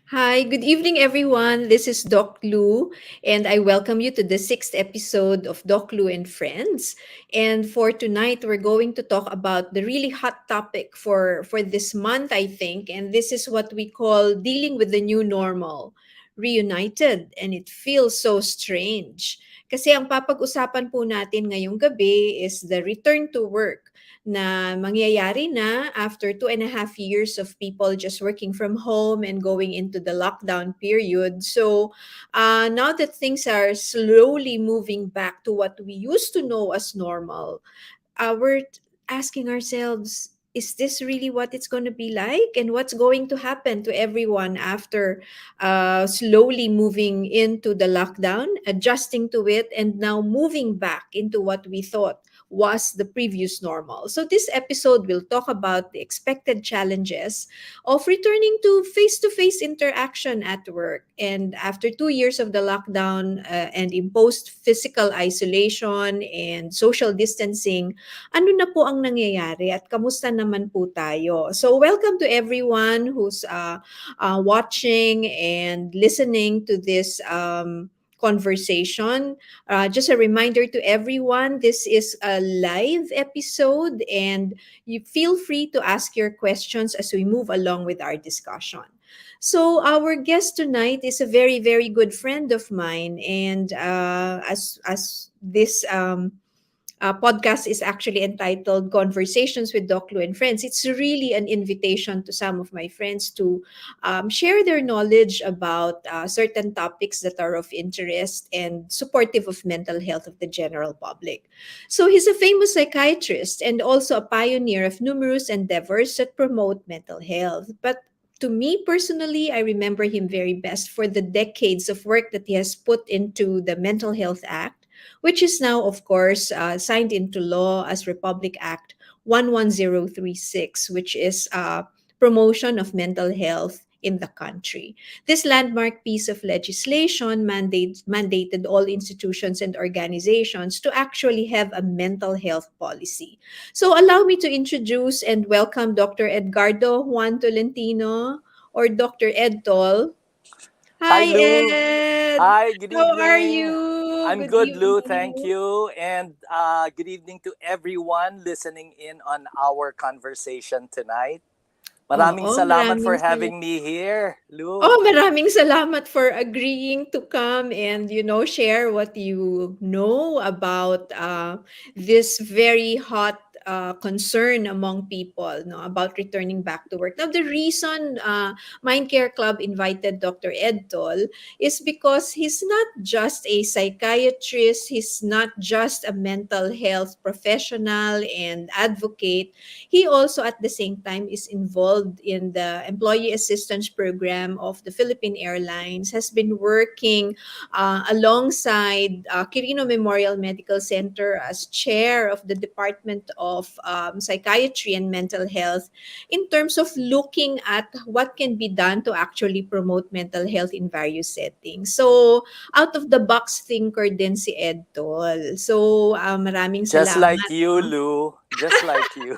Hi, good evening, everyone. This is Doc Lu, and I welcome you to the sixth episode of Doc Lu and Friends. And for tonight, we're going to talk about the really hot topic for this month, I think. And this is what we call dealing with the new normal, reunited. And it feels so strange. Kasi ang papag-usapan po natin ngayong gabi is the return to work na mangyayari na after 2.5 years of people just working from home and going into the lockdown period. So now that things are slowly moving back to what we used to know as normal, we're asking ourselves, is this really what it's going to be like? And what's going to happen to everyone after slowly moving into the lockdown, adjusting to it, and now moving back into what we thought was the previous normal? So, this episode will talk about the expected challenges of returning to face interaction at work. And after 2 years of the lockdown and imposed physical isolation and social distancing, ano na po ang nangyayari at kamusta naman po tayo? So welcome to everyone who's watching and listening to this conversation. Just a reminder to everyone, this is a live episode and you feel free to ask your questions as we move along with our discussion. So our guest tonight is a very, very good friend of mine, and as this podcast is actually entitled Conversations with Doc Lu and Friends. It's really an invitation to some of my friends to share their knowledge about certain topics that are of interest and supportive of mental health of the general public. So he's a famous psychiatrist and also a pioneer of numerous endeavors that promote mental health. But to me personally, I remember him very best for the decades of work that he has put into the Mental Health Act, which is now, of course, signed into law as Republic Act 11036, which is promotion of mental health in the country. This landmark piece of legislation mandated all institutions and organizations to actually have a mental health policy. So allow me to introduce and welcome Dr. Edgardo Juan Tolentino, or Dr. Ed Tol. Hi, Hi, Lou. Ed. Hi, good How are evening. you? I'm Good good, Lou. Thank evening. you. And good evening to everyone listening in on our conversation tonight. Maraming Oo, salamat for having me here, Lou. maraming salamat for agreeing to come and, share what you know about this very hot concern among people, no, about returning back to work. Now, the reason Mind Care Club invited Dr. Ed Tol is because he's not just a psychiatrist, he's not just a mental health professional and advocate. He also, at the same time, is involved in the employee assistance program of the Philippine Airlines, has been working alongside Quirino Memorial Medical Center as chair of the Department of Psychiatry and Mental Health in terms of looking at what can be done to actually promote mental health in various settings. So, out of the box thinker din si Ed Tol. So, maraming Just like salamat. you, No? Lou. Just like you.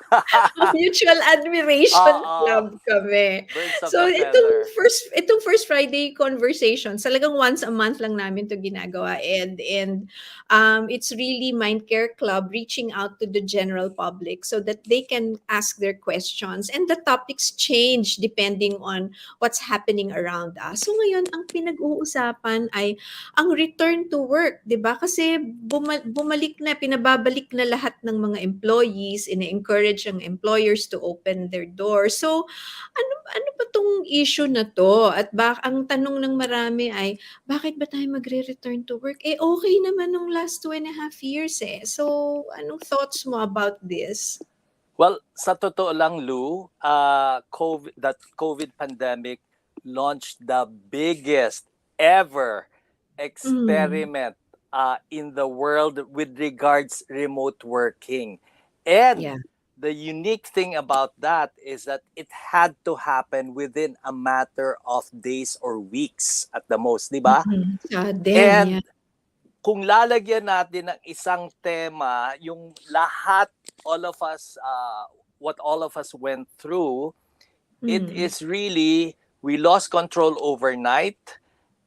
Mutual admiration Oo. club kami. Birds of So a feather. itong first Friday conversation, talagang once a month lang namin 'to ginagawa, and it's really Mind Care Club reaching out to the general public so that they can ask their questions, and the topics change depending on what's happening around us. So ngayon ang pinag-uusapan ay ang return to work, 'di ba? Kasi bumalik na, pinababalik na lahat ng mga employees, ine-encourage ang employers to open their doors. So, ano ano ba 'tong issue na 'to? At ang tanong ng marami ay, bakit ba tayo magre-return to work? Eh, okay naman nung last 2.5 years eh. So, anong thoughts mo about this? Well, sa totoo lang, Lou, that COVID pandemic launched the biggest ever Hmm. experiment in the world with regards remote working. And Yeah. the unique thing about that is that it had to happen within a matter of days or weeks at the most, di ba? Sudden, yeah. And kung lalagyan natin ng isang tema, yung lahat, all of us, what all of us went through, it Hmm. is really we lost control overnight,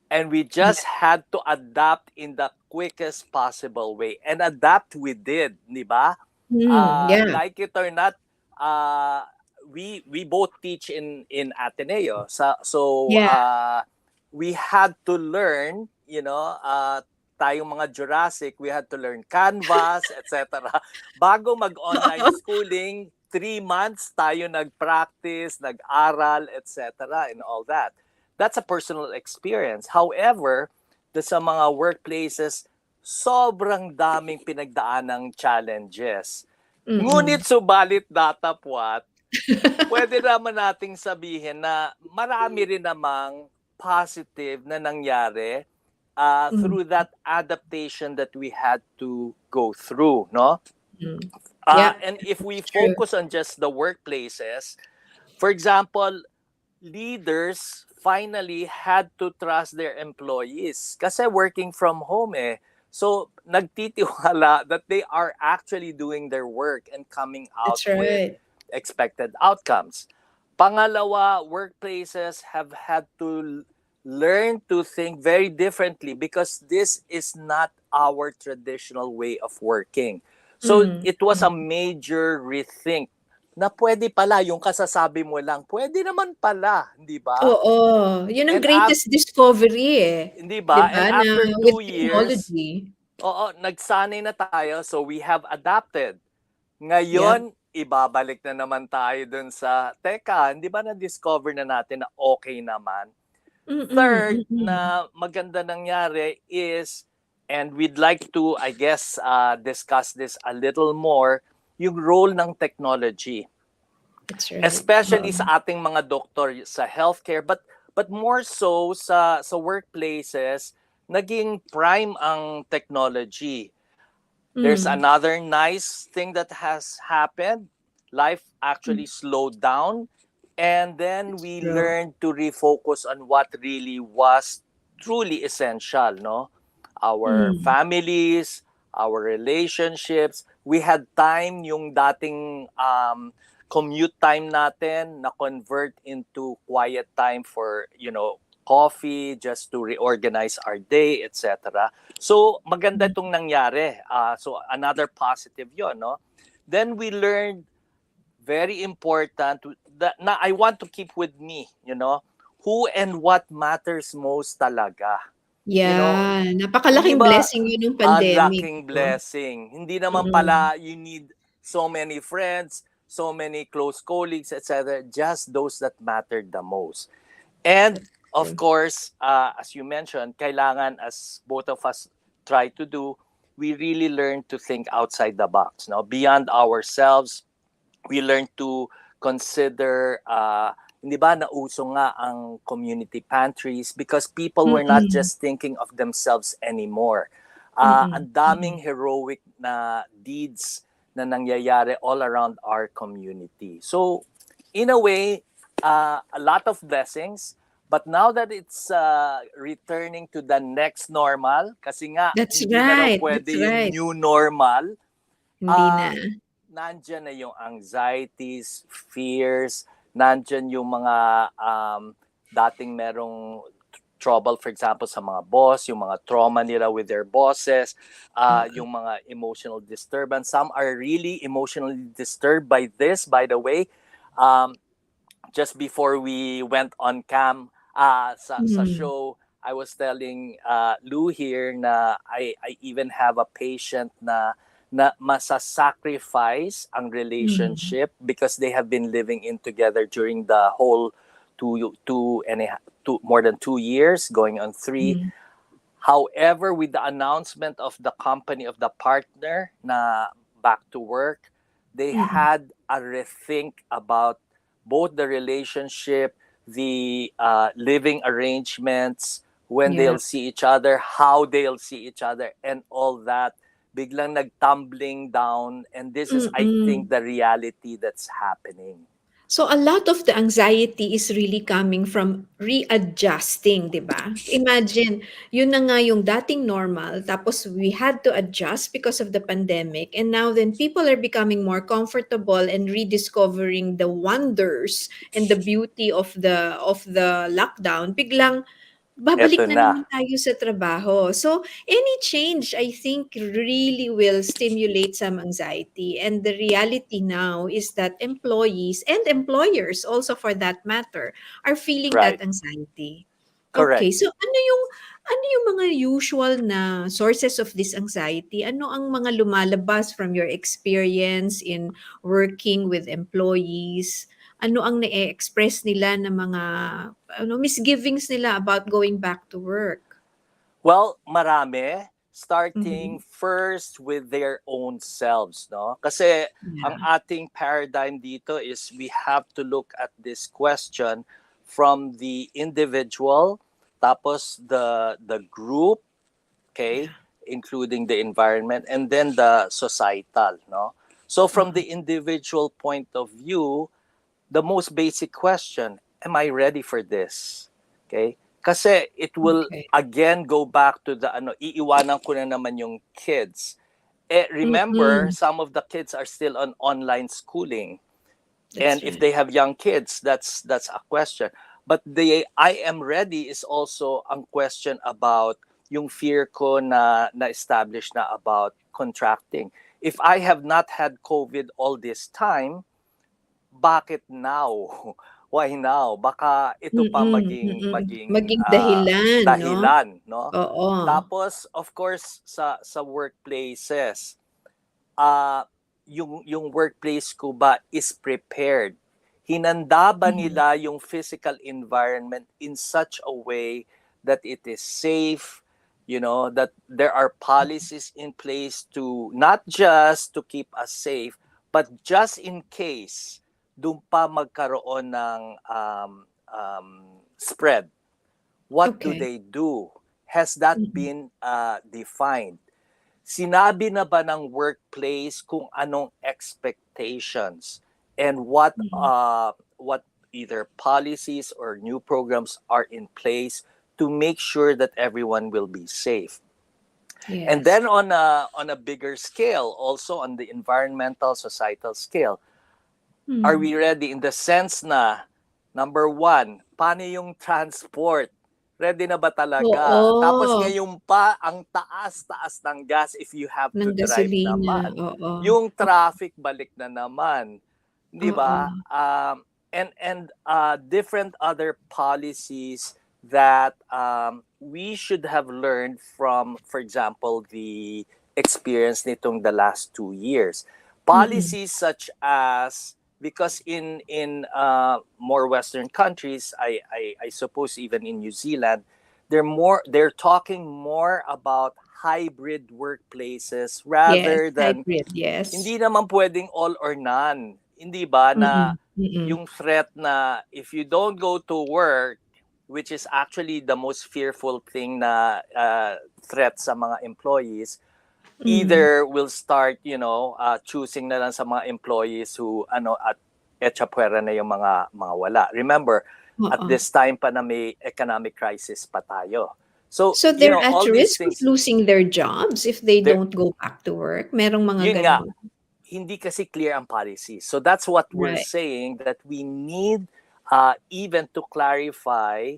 and we Yeah. just had to adapt in the quickest possible way. And adapt we did, di ba? Yeah. Like it or not, uh, we both teach in Ateneo. So Yeah. we had to learn, tayong mga Jurassic, we had to learn Canvas, etc. Bago mag-online schooling, 3 months tayo nag-practice, nag-aral, etc. and all that. That's a personal experience. However, sa mga workplaces, sobrang daming pinagdaanang challenges. Ngunit Mm-mm. subalit datapwat, pwede naman nating sabihin na marami rin namang positive na nangyari Mm. through that adaptation that we had to go through, no? Mm. Yeah. And if we True. focus on just the workplaces, for example, leaders finally had to trust their employees kasi working from home eh. So, nagtitiwala that they are actually doing their work and coming out That's with right. expected outcomes. Pangalawa, workplaces have had to learn to think very differently because this is not our traditional way of working. So Mm. it was a Mm. major rethink na pwede pala yung kasasabi mo lang, pwede naman pala, di ba? Oo. Yun ang And greatest discovery, eh, 'di 'di ba? ba, And na after with 2 years, technology. oo, nagsanay na tayo, so we have adapted. Yep. Ngayon, ibabalik na naman tayo dun sa, teka, hindi ba na-discover na natin na okay naman? Mm, Third mm. na maganda nangyari is, and we'd like to, I guess, discuss this a little more, yung role ng technology. That's right. Oo. Especially sa ating mga doktor sa healthcare, but more so sa workplaces, naging prime ang technology. There's Mm. another nice thing that has happened. Life Mm. actually slowed down, and then That's we true. learned to refocus on what really was truly essential, no? Our Mm. families, our relationships. We had time, yung dating commute time natin na convert into quiet time for, coffee, just to reorganize our day, etc. So, maganda Mm. itong nangyari. So, another positive yon, no? Then we learned, very important, that na I want to keep with me, who and what matters most talaga. You know, Yeah, hindi napakalaking ba blessing yun nung pandemic, unlocking 'no? blessing? Hindi naman Mm. pala you need so many friends, so many close colleagues, etc. Just those that mattered the most. And That's of true. course, as you mentioned, kailangan, as both of us try to do, we really learn to think outside the box, no? Beyond ourselves. We learn to consider, hindi ba nauso nga ang community pantries because people were not Mm. just thinking of themselves anymore. Mm. Ang daming Mm. heroic na deeds na nangyayari all around our community. So, in a way, a lot of blessings. But now that it's returning to the next normal, kasi nga, That's hindi na raw right, pwede that's yung right. new normal, Hindi na. ah nandyan na yung anxieties, fears, nandyan yung mga dating merong trouble, for example, sa mga boss, yung mga trauma nila with their bosses, Oo. yung mga emotional disturbance. Some are really emotionally disturbed by this, by the way. Um, just before we went on cam sa Mm. show, I was telling Lou here na I even have a patient na masasacrifice ang Mm. relationship because they have been living in together during the whole more than 2 years, going on three. Mm. However, with the announcement of the company of the partner na back to work, they Mm. had a rethink about both the relationship, the living arrangements, when Yeah. they'll see each other, how they'll see each other, and all that. Biglang nagtumbling down, and this is, I think, Mm. the reality that's happening. So a lot of the anxiety is really coming from readjusting, 'di ba? Imagine, yun na nga yung dating normal, tapos we had to adjust because of the pandemic, and now then people are becoming more comfortable and rediscovering the wonders and the beauty of the lockdown. Biglang babalik Eto na na. naman tayo sa trabaho. So, any change, I think, really will stimulate some anxiety. And the reality now is that employees and employers, also for that matter, are feeling that Right. anxiety. Okay, Correct. so ano yung mga usual na sources of this anxiety? Ano ang mga lumalabas from your experience in working with employees? Ano ang na-e-express nila na mga misgivings nila about going back to work? Well, marami. Starting Mhm. first with their own selves, no? Kasi ang Yeah. ating paradigm dito is we have to look at this question from the individual, tapos the group, okay, Yeah. including the environment, and then the societal, no? So from Oo. the individual point of view, the most basic question, am I ready for this? Okay? Kasi it will Okay. again go back to the iiwanan ko na naman yung kids. Remember, Mm. some of the kids are still on online schooling. And That's if right. they have young kids, that's a question. But the I am ready is also a question about yung fear ko na establish na about contracting. If I have not had COVID all this time, bakit now? Why now? Baka ito pa maging Mm. maging Maging dahilan 'no? dahilan, no? Oo. Tapos of course sa workplaces, ah yung workplace ko ba is prepared? Hinanda ba Mhm. nila yung physical environment in such a way that it is safe, that there are policies in place to not just to keep us safe, but just in case doon pa magkaroon ng spread, what do Okay. they do? Has that Mm. been defined? Sinabi na ba ng workplace kung anong expectations and Mhm. what either policies or new programs are in place to make sure that everyone will be safe? And Yes. then on a bigger scale, also on the environmental societal scale, are Hmm. we ready in the sense na number one, paano yung transport? Ready na ba talaga? Tapos Oo, ngayon pa, ang taas-taas ng gas if you have ng to drive gasolina, naman. oo. Yung traffic, balik na naman. Di ba? Oo. And different other policies that we should have learned from, for example, the experience nitong the last 2 years. Mm. Policies such as, because in more Western countries, I suppose even in New Zealand, they're talking more about hybrid workplaces Yes, rather than hybrid, yes. hindi naman pwedeng all or none. Hindi ba na Mm. yung threat na if you don't go to work, which is actually the most fearful thing na threat sa mga employees, Hmm. either will start, choosing na lang sa mga employees who at etchapuera na yung mga wala. Remember, at Oo. this time pa na may economic crisis pa tayo. So, So they're at all these risk of things, losing their jobs if they there, don't go back to work? Merong mga yun nga, gano'n? hindi kasi clear ang policy. So that's what we're Right. saying, that we need even to clarify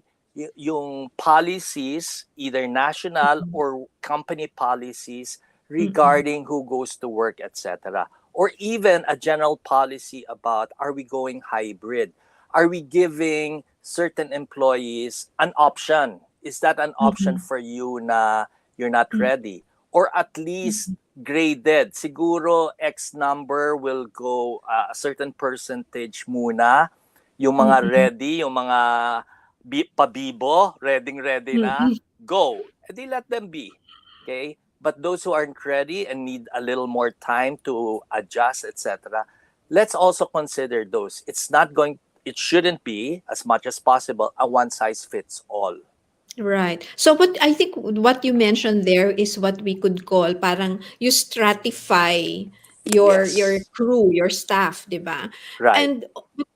yung policies, either national Mm. or company policies Mm. regarding who goes to work, etc. Or even a general policy about, are we going hybrid? Are we giving certain employees an option? Is that an option Mm. for you na you're not Mm. ready? Or at least Mm. graded. Siguro X number will go a certain percentage muna. Yung mga Mm. ready, yung mga pabibo, ready na, Mm. go. E di let them be. Okay? But those who aren't ready and need a little more time to adjust, etc., let's also consider those. It shouldn't be, as much as possible, a one size fits all. Right. So what I think what you mentioned there is what we could call parang you stratify your Yes. crew, your staff, 'di ba? Right. And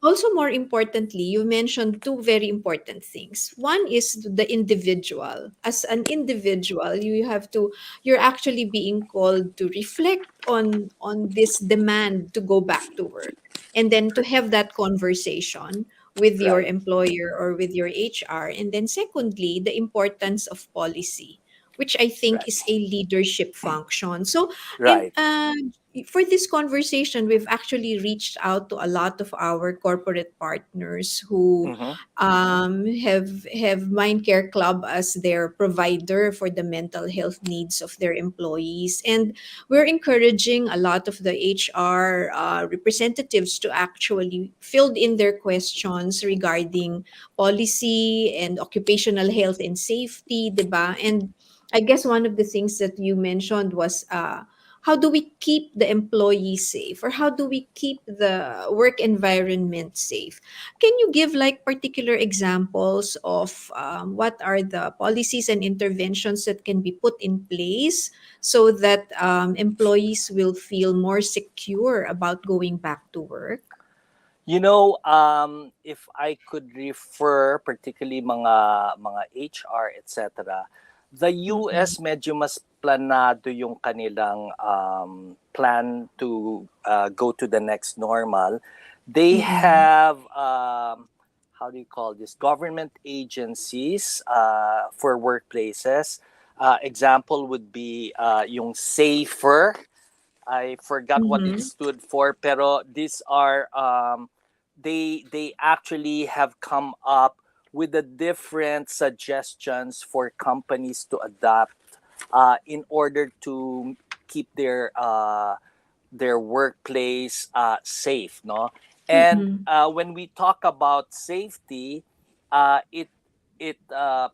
also more importantly, you mentioned two very important things. One is the individual. As an individual, you're actually being called to reflect on this demand to go back to work. And then to have that conversation with your Right. employer or with your HR. And then secondly, the importance of policy, which I think Right. is a leadership function. So and Right. for this conversation, we've actually reached out to a lot of our corporate partners who Mm-hmm. have Mind Care Club as their provider for the mental health needs of their employees, and we're encouraging a lot of the HR representatives to actually fill in their questions regarding policy and occupational health and safety, diba? And I guess one of the things that you mentioned was how do we keep the employees safe, or how do we keep the work environment safe? Can you give like particular examples of what are the policies and interventions that can be put in place so that employees will feel more secure about going back to work? If I could refer particularly mga HR, etc., the Mm-mm. US medyo mas planado yung kanilang plan to go to the next normal. They Mm-mm. have how do you call this? Government agencies for workplaces. Example would be yung safer. I forgot what it Mm-hmm. stood for, pero these are they actually have come up with the different suggestions for companies to adopt in order to keep their workplace safe, no? And Mm-mm. when we talk about safety, uh, it it uh,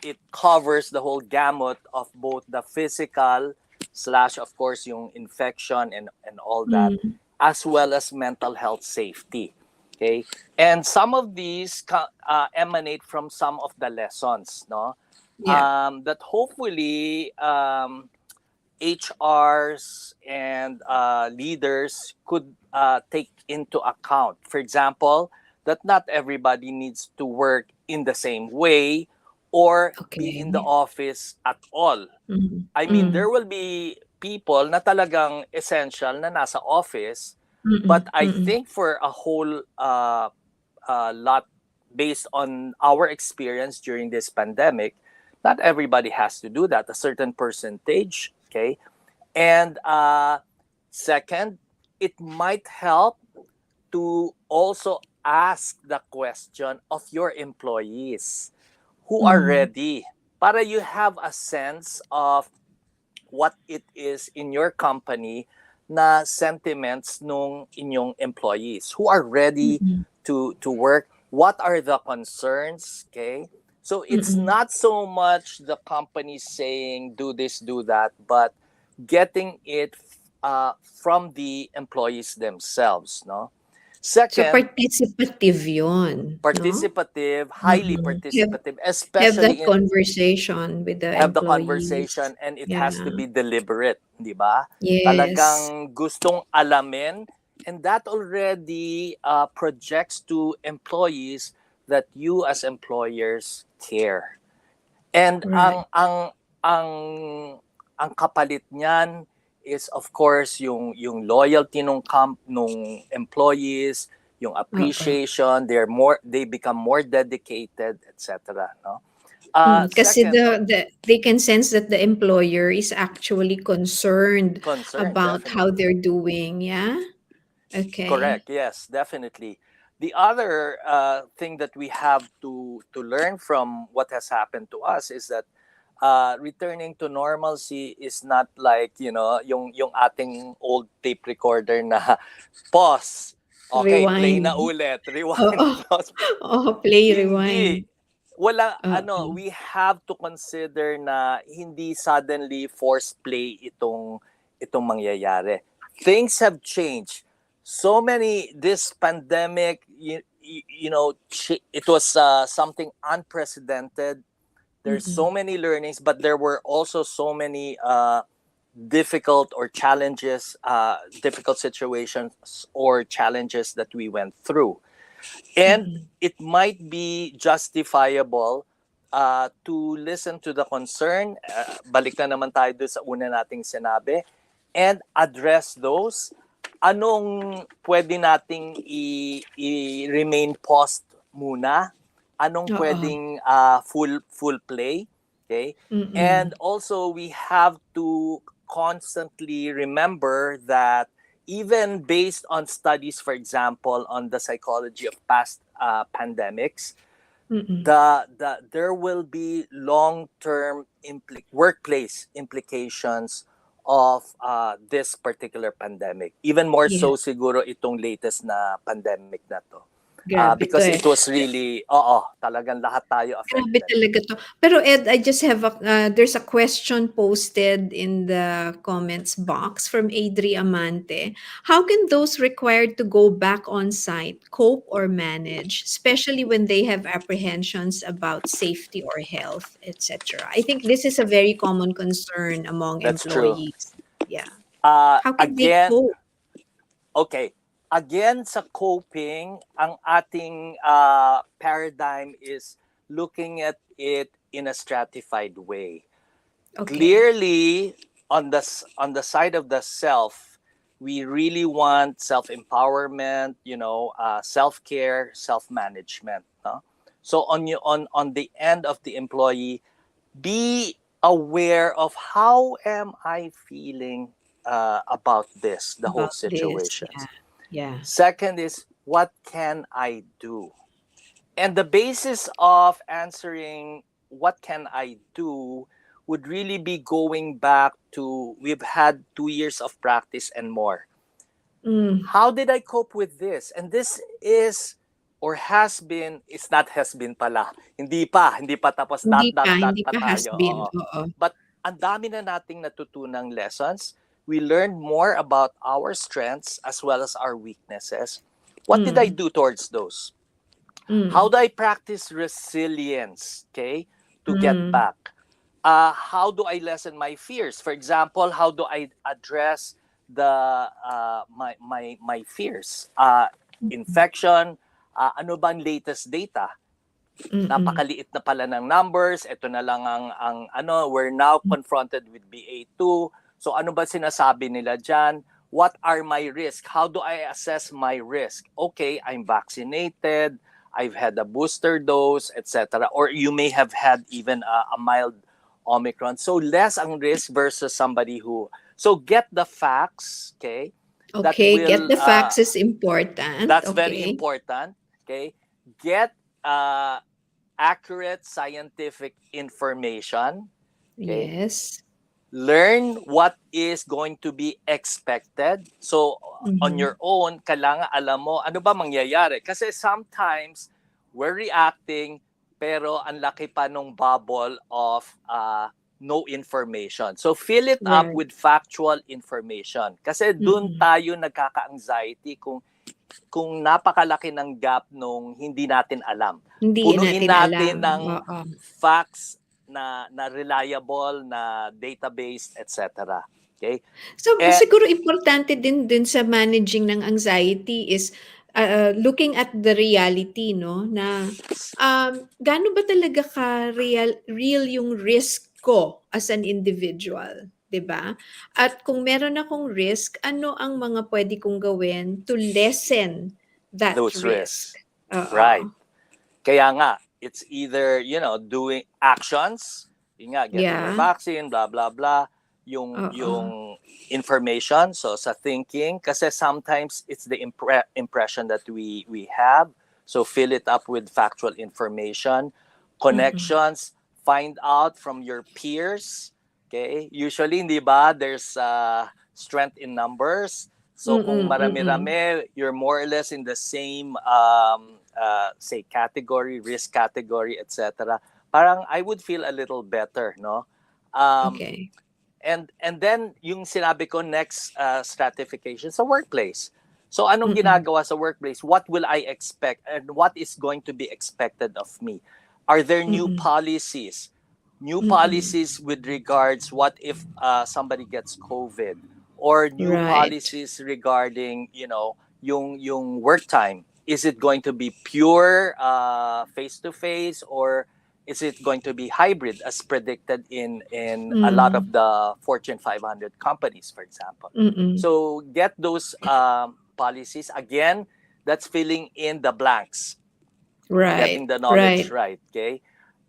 it covers the whole gamut of both the physical slash of course yung infection and all that, Mm. as well as mental health safety. Okay, and some of these emanate from some of the lessons, no, Yeah. that hopefully HRs and leaders could take into account. For example, that not everybody needs to work in the same way or be in the Okay. office at all. Mm. I mean, there Mm. will be people na talagang essential na nasa office, but Mm. I Mm. think for a whole lot, based on our experience during this pandemic, not everybody has to do that. A certain percentage, okay, and second, it might help to also ask the question of your employees who are Mm. ready, para you have a sense of what it is in your company na sentiments nung inyong employees who are ready Mm. to work. What are the concerns? Okay, so it's Mm. not so much the company saying do this, do that, but getting it from the employees themselves, no? So Second, participative 'yun, 'no? participative, highly Mm. participative, Have that especially in conversation with the have the employees. conversation, and it has to Yeah. be deliberate, di ba? Yes. Talagang gustong alamin, and that already projects to employees that you as employers care. And Right. ang ang kapalit niyan is of course yung loyalty nung employees, yung Oo. appreciation, they become more dedicated, etc. No? Kasi Second, they can sense that the employer is actually concerned concern, about how definitely. they're doing, yeah? Okay. Correct. Yes, definitely. The other thing that we have to learn from what has happened to us is that returning to normalcy is not like, yung ating old tape recorder na pause. Okay, play na Rewind. ulit, rewind, Oo. pause. Oo, play, Hindi. rewind. Oo. We have to consider na hindi suddenly force play itong mangyayari. Things have changed. So many this pandemic, it was something unprecedented. There's so Mm. many learnings, but there were also so many difficult or challenges, difficult situations or challenges that we went through. And Mm-mm. it might be justifiable to listen to the concern. Balik na naman tayo doon sa una nating sinabi. And address those. Anong pwede nating i-remain paused muna? Anong Oo. pwedeng full play? Okay? Mm-mm. And also, we have to constantly remember that even based on studies, for example, on the psychology of past pandemics, Mm-mm. there will be long-term workplace implications of this particular pandemic. Even more Yeah. so siguro itong latest na pandemic na to. Grabe to Because eh. it was really, talagang lahat tayo Grabe affected. talaga 'to. Pero Ed, I just have there's a question posted in the comments box from Adri Amante. How can those required to go back on site cope or manage, especially when they have apprehensions about safety or health, etc.? I think this is a very common concern among That's true. employees. Yeah. How can they Again, cope? okay. Again, sa coping, ang ating paradigm is looking at it in a stratified way. Okay. Clearly, on the side of the self, we really want self-empowerment, self-care, self-management. No? So on the end of the employee, be aware of how am I feeling about the whole About this. situation. Yeah. Yeah. Second is, what can I do? And the basis of answering what can I do would really be going back to, we've had 2 years of practice and more. Mm. How did I cope with this? And this is or has been, it's not has been pala. Hindi pa tapos dot Hindi pa pa has tayo. been. Oo. Oo. But ang dami na nating natutunang lessons. We learned more about our strengths as well as our weaknesses. What did I Mm. do towards those? How Mm. do I practice resilience, okay, to get Mm. back? How do I lessen my fears? For example, how do I address the my fears? Infection. Ano bang latest data? Mm. Napakaliit na pala ng numbers. Ito na lang ang ano, we're now confronted with BA2. So ano ba sinasabi nila diyan? What are my risks? How do I assess my risk? Okay, I'm vaccinated. I've had a booster dose, etc. Or you may have had even a mild Omicron. So less ang risk versus somebody who. So get the facts, okay? That Okay, get will the facts is important. that's very Okay. important, okay? Get accurate scientific information, okay? Yes. Learn what is going to be expected. So on Mhm. your own, kailangan alam mo ano ba mangyayari. Kasi sometimes we're reacting pero ang laki pa nung bubble of no information. So fill it up Right. with factual information. Kasi doon Mm. tayo nagkaka-anxiety kung napakalaki ng gap nung hindi natin alam. Hindi Punuin natin alam. natin ng Oo. facts na reliable, na database, etc. Okay? So, Eh, siguro importante din sa managing ng anxiety is looking at the reality, no? Na gaano ba talaga real yung risk ko as an individual, 'di ba? At kung meron akong risk, ano ang mga pwede kong gawin to lessen that those risks. risk? Right. Oo. Kaya nga, it's either, doing actions, yun nga, getting your Yeah. vaccine, blah, blah, blah, Oo. yung information, so sa thinking, kasi sometimes it's the impression that we have, so fill it up with factual information, Mm-mm. connections, find out from your peers, okay? Usually, hindi ba, there's strength in numbers, so kung Mm-mm. Mm-mm. marami-rami, you're more or less in the same say category, risk category, etc. Parang I would feel a little better, no? Um, Okay. and then yung sinabi ko next stratification sa workplace. So anong Mm-mm. ginagawa sa workplace? What will I expect and what is going to be expected of me? Are there new Mm-mm. policies? new Mm-mm. policies with regards what if somebody gets COVID, or new Right. policies regarding, yung work time. Is it going to be pure face to face, or is it going to be hybrid as predicted in a lot of Mm. the Fortune 500 companies, for example? Mm-mm. So get those policies again. That's filling in the blanks, getting Right. the knowledge Right. right. Okay.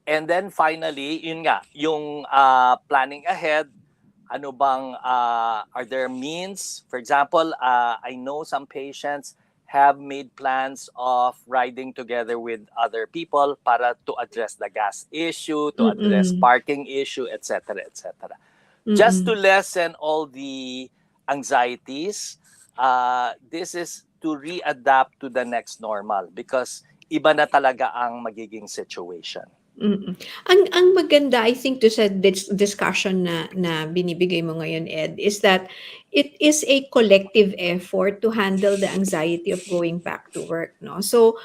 And then finally, yun nga, yung planning ahead. Ano bang, are there means? For example, I know some patients have made plans of riding together with other people para to address the gas issue, to address Mm-mm. parking issue, etc., etc. Just to Mm-mm. lessen all the anxieties, this is to readapt to the next normal, because iba na talaga ang magiging situation. Mm. Ang maganda I think to sa discussion na binibigay mo ngayon, Ed, is that it is a collective effort to handle the anxiety of going back to work, no? So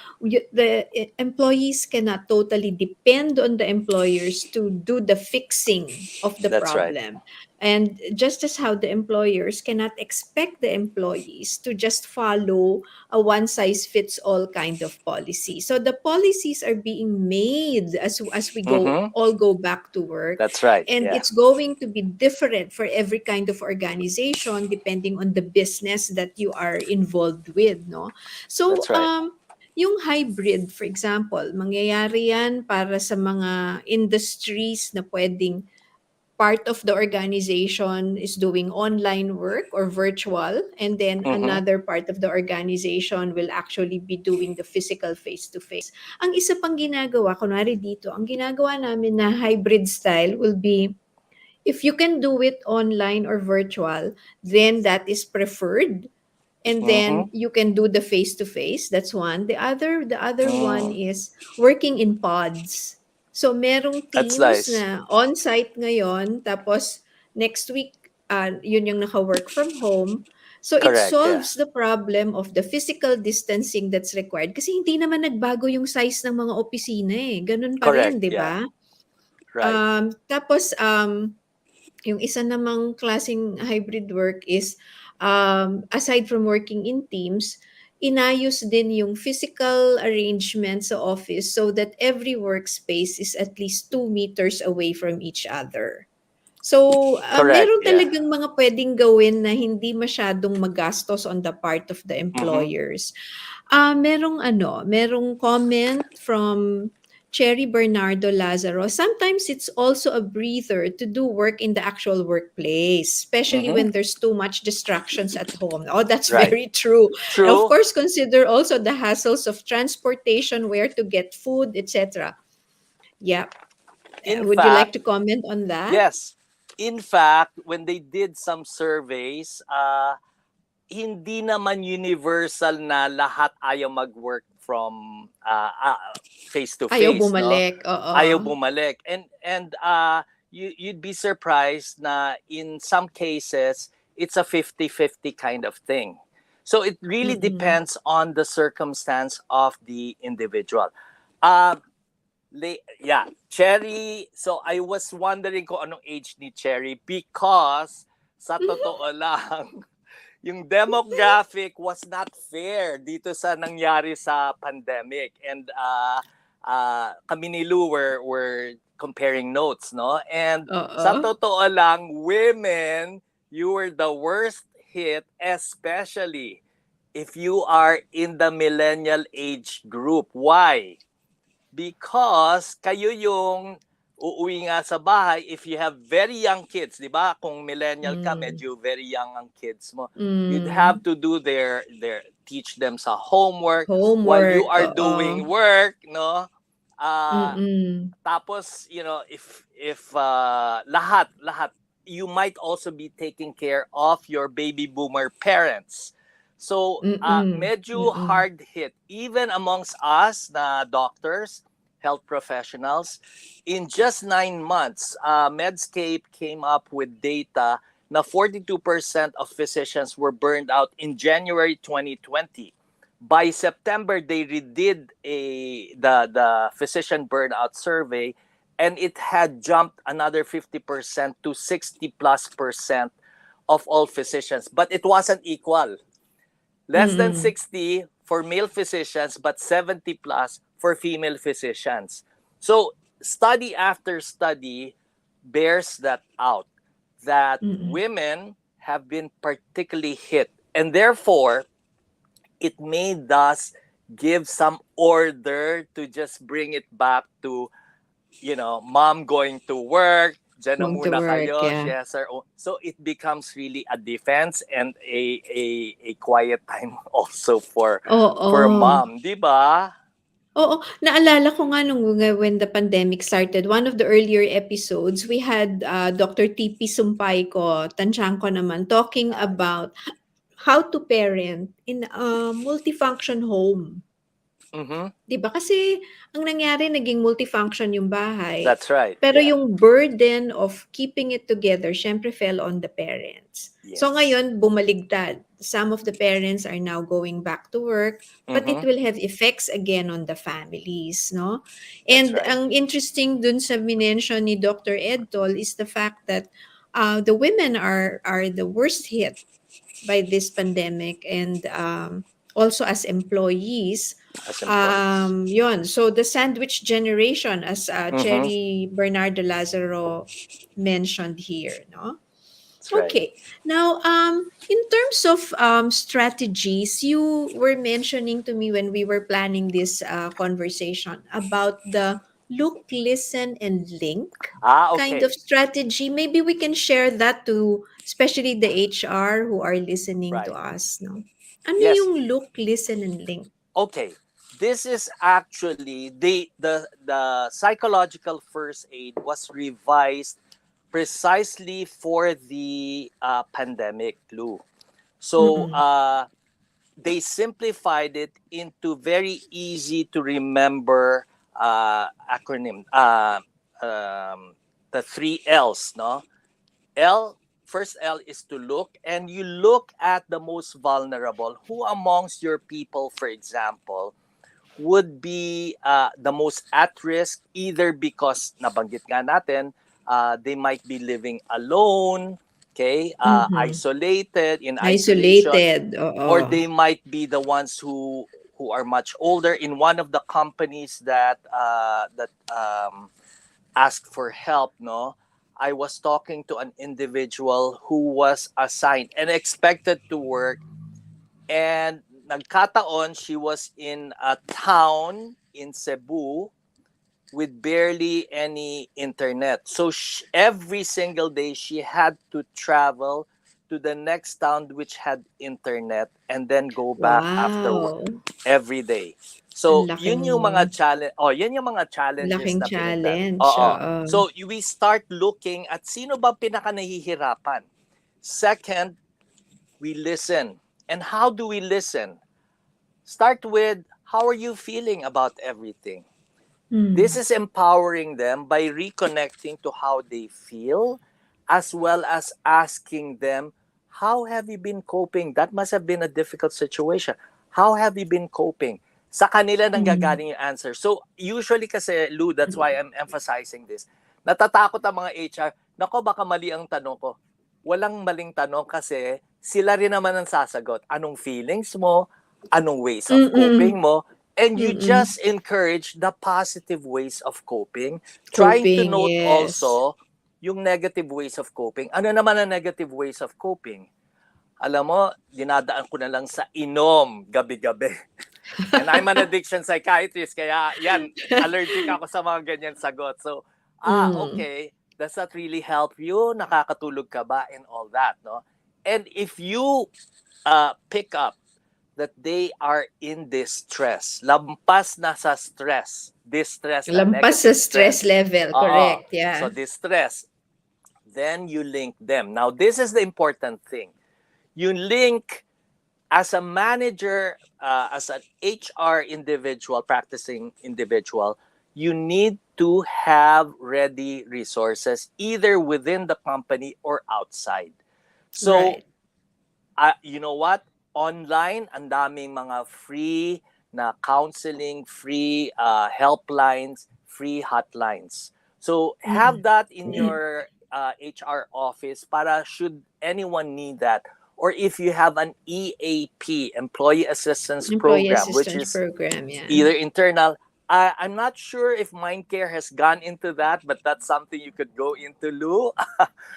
employees cannot totally depend on the employers to do the fixing of the That's right. problem. And just as how the employers cannot expect the employees to just follow a one size fits all kind of policy. So the policies are being made as we Mm-hmm. go back to work, That's right. and Yeah. it's going to be different for every kind of organization depending on the business that you are involved with, no? So That's right. yung hybrid, for example, mangyayari yan para sa mga industries na pwedeng part of the organization is doing online work or virtual, and then Mm-hmm. another part of the organization will actually be doing the physical face to face. Ang isa pang ginagawa kunwari dito, ang ginagawa namin na hybrid style will be, if you can do it online or virtual, then that is preferred, and Mm-hmm. then you can do the face to face. That's one. The other one Mm. is working in pods. So merong That's teams nice. na on-site ngayon, tapos next week yun yung naka-work from home. So it Correct. Yeah. solves the problem of the physical distancing that's required, kasi hindi naman nagbago yung size ng mga opisina eh. Ganun pa rin, Correct. 'di Yeah. ba? Right. Tapos yung isa namang klaseng hybrid work is, aside from working in teams, inayos din yung physical arrangement sa office so that every workspace is at least 2 meters away from each other. So, Correct. meron Yeah. talagang mga pwedeng gawin na hindi masyadong magastos on the part of the Mm-hmm. employers. Merong comment from Cherry Bernardo Lazaro. Sometimes it's also a breather to do work in the actual workplace, especially Mm-hmm. when there's too much distractions at home. Oh, that's Right. very true. And of True. course, consider also the hassles of transportation, where to get food, etc. Yeah. In Would you like fact, to comment on that? yes. In fact, when they did some surveys, hindi naman universal na lahat ayaw mag-work from face to Ayaw face, no? bumalik, oo. Ayaw bumalik. And you'd be surprised na in some cases it's a 50-50 kind of thing. So it really Mm-mm. depends on the circumstance of the individual. Uh, yeah, Cherry. So I was wondering kung anong age ni Cherry, because sa totoo lang, yung demographic was not fair dito sa nangyari sa pandemic. And kami ni Lou were comparing notes, no? And sa Oo. totoo lang, women, you were the worst hit, especially if you are in the millennial age group. Why? Because kayo yung uuwi nga sa bahay if you have very young kids, 'di ba? Kung millennial ka, Hmm. medyo very young ang kids mo. You'd have Hmm. to do their teach them sa homework while you Homework, are oo. doing work, no? Mm. Tapos, if lahat, you might also be taking care of your baby boomer parents. So, Mm. medyo Mm. hard hit even amongst us na doctors, health professionals. In just 9 months, Medscape came up with data na 42% of physicians were burned out in January 2020. By September, they redid the physician burnout survey, and it had jumped another 50% to 60+% of all physicians, but it wasn't equal. Less than Mm-mm. 60 for male physicians, but 70 plus for female physicians. So study after study bears that out, that Mm-mm. women have been particularly hit. And therefore, it made us give some order to just bring it back to, mom going to work, dyan na Going to muna work, kayo, she yeah. has her own. So it becomes really a defense and a quiet time also for Oo. mom, di ba? Oo, naalala ko nga when the pandemic started, one of the earlier episodes, we had Dr. TP Sumpayco, tansyan ko naman, talking Yeah. about how to parent in a multifunction home. Mm-hmm. 'Di ba kasi ang nangyari naging multifunction yung bahay, That's right. pero Yeah. yung burden of keeping it together siyempre fell on the parents. So Yes. ngayon bumaligtad. Some of the parents are now going back to work, but it Mm-hmm. will have effects again on the families, no? That's And right. ang interesting dun sa minention ni Dr. Edtol is the fact that the women are the worst hit by this pandemic, and also as employees. As employees. Yon. So the sandwich generation, as Mm-hmm. Cherry Bernardo Lazaro mentioned here, no? That's right. Okay. Now, in terms of strategies, you were mentioning to me when we were planning this conversation about the look, listen, and link kind of Okay. strategy. Maybe we can share that to especially the HR who are listening to Right. us, no? Ano Yes. yung look, listen, and link? Okay. This is actually the psychological first aid was revised precisely for the pandemic flu. So Mm-mm. they simplified it into very easy to remember acronym. The three L's, no? First L is to look, and you look at the most vulnerable. Who amongst your people, for example, would be the most at risk, either because nabanggit nga natin, they might be living alone, okay, Mm-hmm. isolated, in isolation, Isolated. or Oo. they might be the ones who are much older. In one of the companies that asked for help, no, I was talking to an individual who was assigned and expected to work, and nagkataon she was in a town in Cebu with barely any internet. So every single day she had to travel to the next town which had internet and then go back after work Wow. every day. Ang So yun laking yung mga challenge. Oh, yun yung mga challenges laking na pinagdaan. challenge, Oo. oo. So we start looking at sino ba pinaka nahihirapan. Second, we listen. And how do we listen? Start with, how are you feeling about everything? This Hmm. is empowering them by reconnecting to how they feel, as well as asking them, how have you been coping? That must have been a difficult situation. How have you been coping? Sa kanila Hmm. nanggagaling yung answer. So, usually kasi, Lou, that's why I'm emphasizing this. Natatakot ang mga HR, nako baka mali ang tanong ko. Walang maling tanong kasi sila rin naman ang sasagot. Anong feelings mo? Anong ways of Mm. coping mo? And you Mm. just encourage the positive ways of coping, trying to Coping, note yes. also yung negative ways of coping. Ano naman ang negative ways of coping? Alam mo, dinadaan ko na lang sa inom gabi-gabi. And I'm an addiction psychiatrist, kaya yan, allergic ako sa mga ganyan sagot. So, Hmm. okay, does that really help you? Nakakatulog ka ba? And all that, no? And if you pick up that they are in distress, lampas na sa stress, distress na, Lampas sa negative stress stress, level, oo, correct, yeah. so distress, then you link them. Now, this is the important thing. You link as a manager, as an HR individual, practicing individual, you need to have ready resources either within the company or outside. So, Right. you know what? Online, ang daming mga free na counseling, free helplines, free hotlines. So have Mm-mm. that in your HR office para should anyone need that. Or if you have an EAP, Employee Assistance Employee Program, which assistance is program, yeah. either internal. I'm not sure if Mindcare has gone into that, but that's something you could go into, Lou.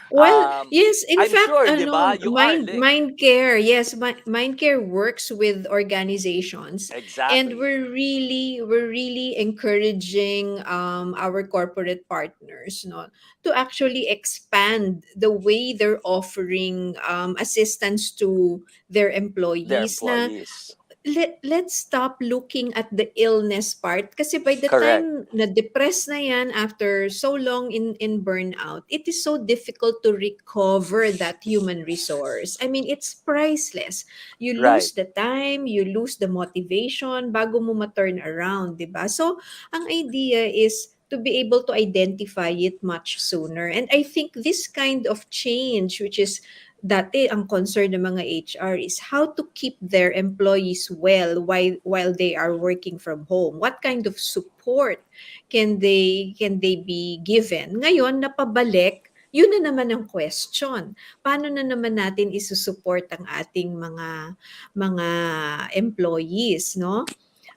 Well, yes, in I'm fact, sure, di ba? You are linked. Mind Care, yes, Mind Care works with organizations, and Exactly. we're really encouraging our corporate partners, no, to actually expand the way they're offering assistance to their Their employees na employees. let's stop looking at the illness part kasi by the Correct. time na depressed na yan after so long in burnout, it is so difficult to recover that human resource. I mean, it's priceless. You Right. lose the time, you lose the motivation bago mo ma-turn around, 'di ba? So ang idea is to be able to identify it much sooner, and I think this kind of change, which is dati ang concern ng mga HR, is how to keep their employees well while they are working from home. What kind of support can they be given? Ngayon napabalik, yun na naman ang question. Paano na naman natin isusupport ang ating mga employees, no?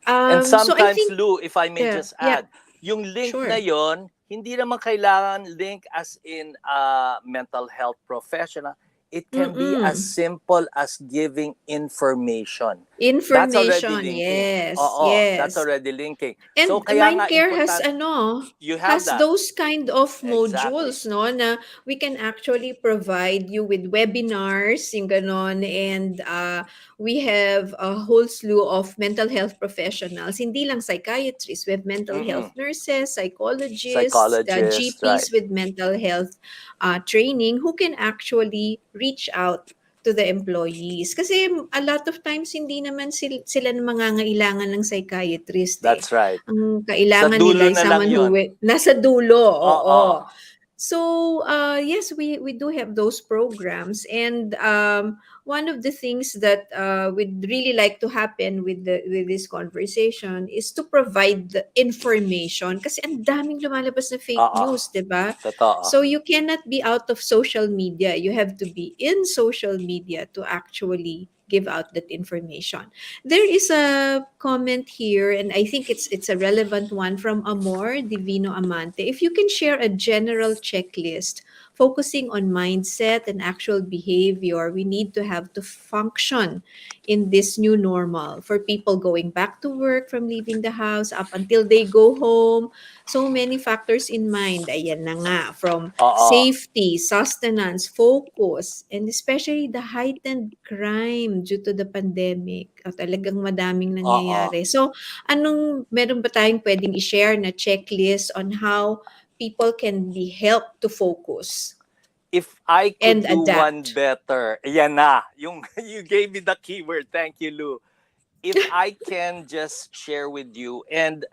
And So I sometimes, think Lou, if I may just yeah, add, yung link na sure. yon, hindi naman kailangan link as in a mental health professional. It can be as Mm. simple as giving information. That's already Information, linking. yes, Oo, that's yes. already linking. So And kaya nga Mindcare has important, you have has that. those kind of Exactly. modules, no, na we can actually provide you with webinars, yung ganon, and we have a whole slew of mental health professionals, hindi lang psychiatrists. We have mental Mm-mm. health nurses, psychologists, Psychologist, right. GPs with mental health training who can actually reach out to the employees. Kasi a lot of times hindi naman sila mangangailangan ng psychiatrist eh. That's right. Ang Sa kailangan dulo nila ay na lang someone who yon. nasa dulo, Oo. oo. So, yes, we do have those programs. And one of the things that we'd really like to happen with this conversation is to provide the information. Kasi ang daming lumalabas na fake Oo. news, di ba? Totoo. So you cannot be out of social media. You have to be in social media to actually give out that information. There is a comment here, and I think it's a relevant one from Amor Divino Amante. If you can share a general checklist focusing on mindset and actual behavior we need to have to function in this new normal for people going back to work from leaving the house up until they go home, so many factors in mind. Ayan na nga, from Oo. safety, sustenance, focus, and especially the heightened crime due to the pandemic. Talagang madaming Oo. nangyayari. So, meron ba tayong pwedeng i-share na checklist on how people can be helped to focus If I and could do one adapt? better, yan na. Yung, you gave me the keyword. Thank you, Lou. If I can just share with you, and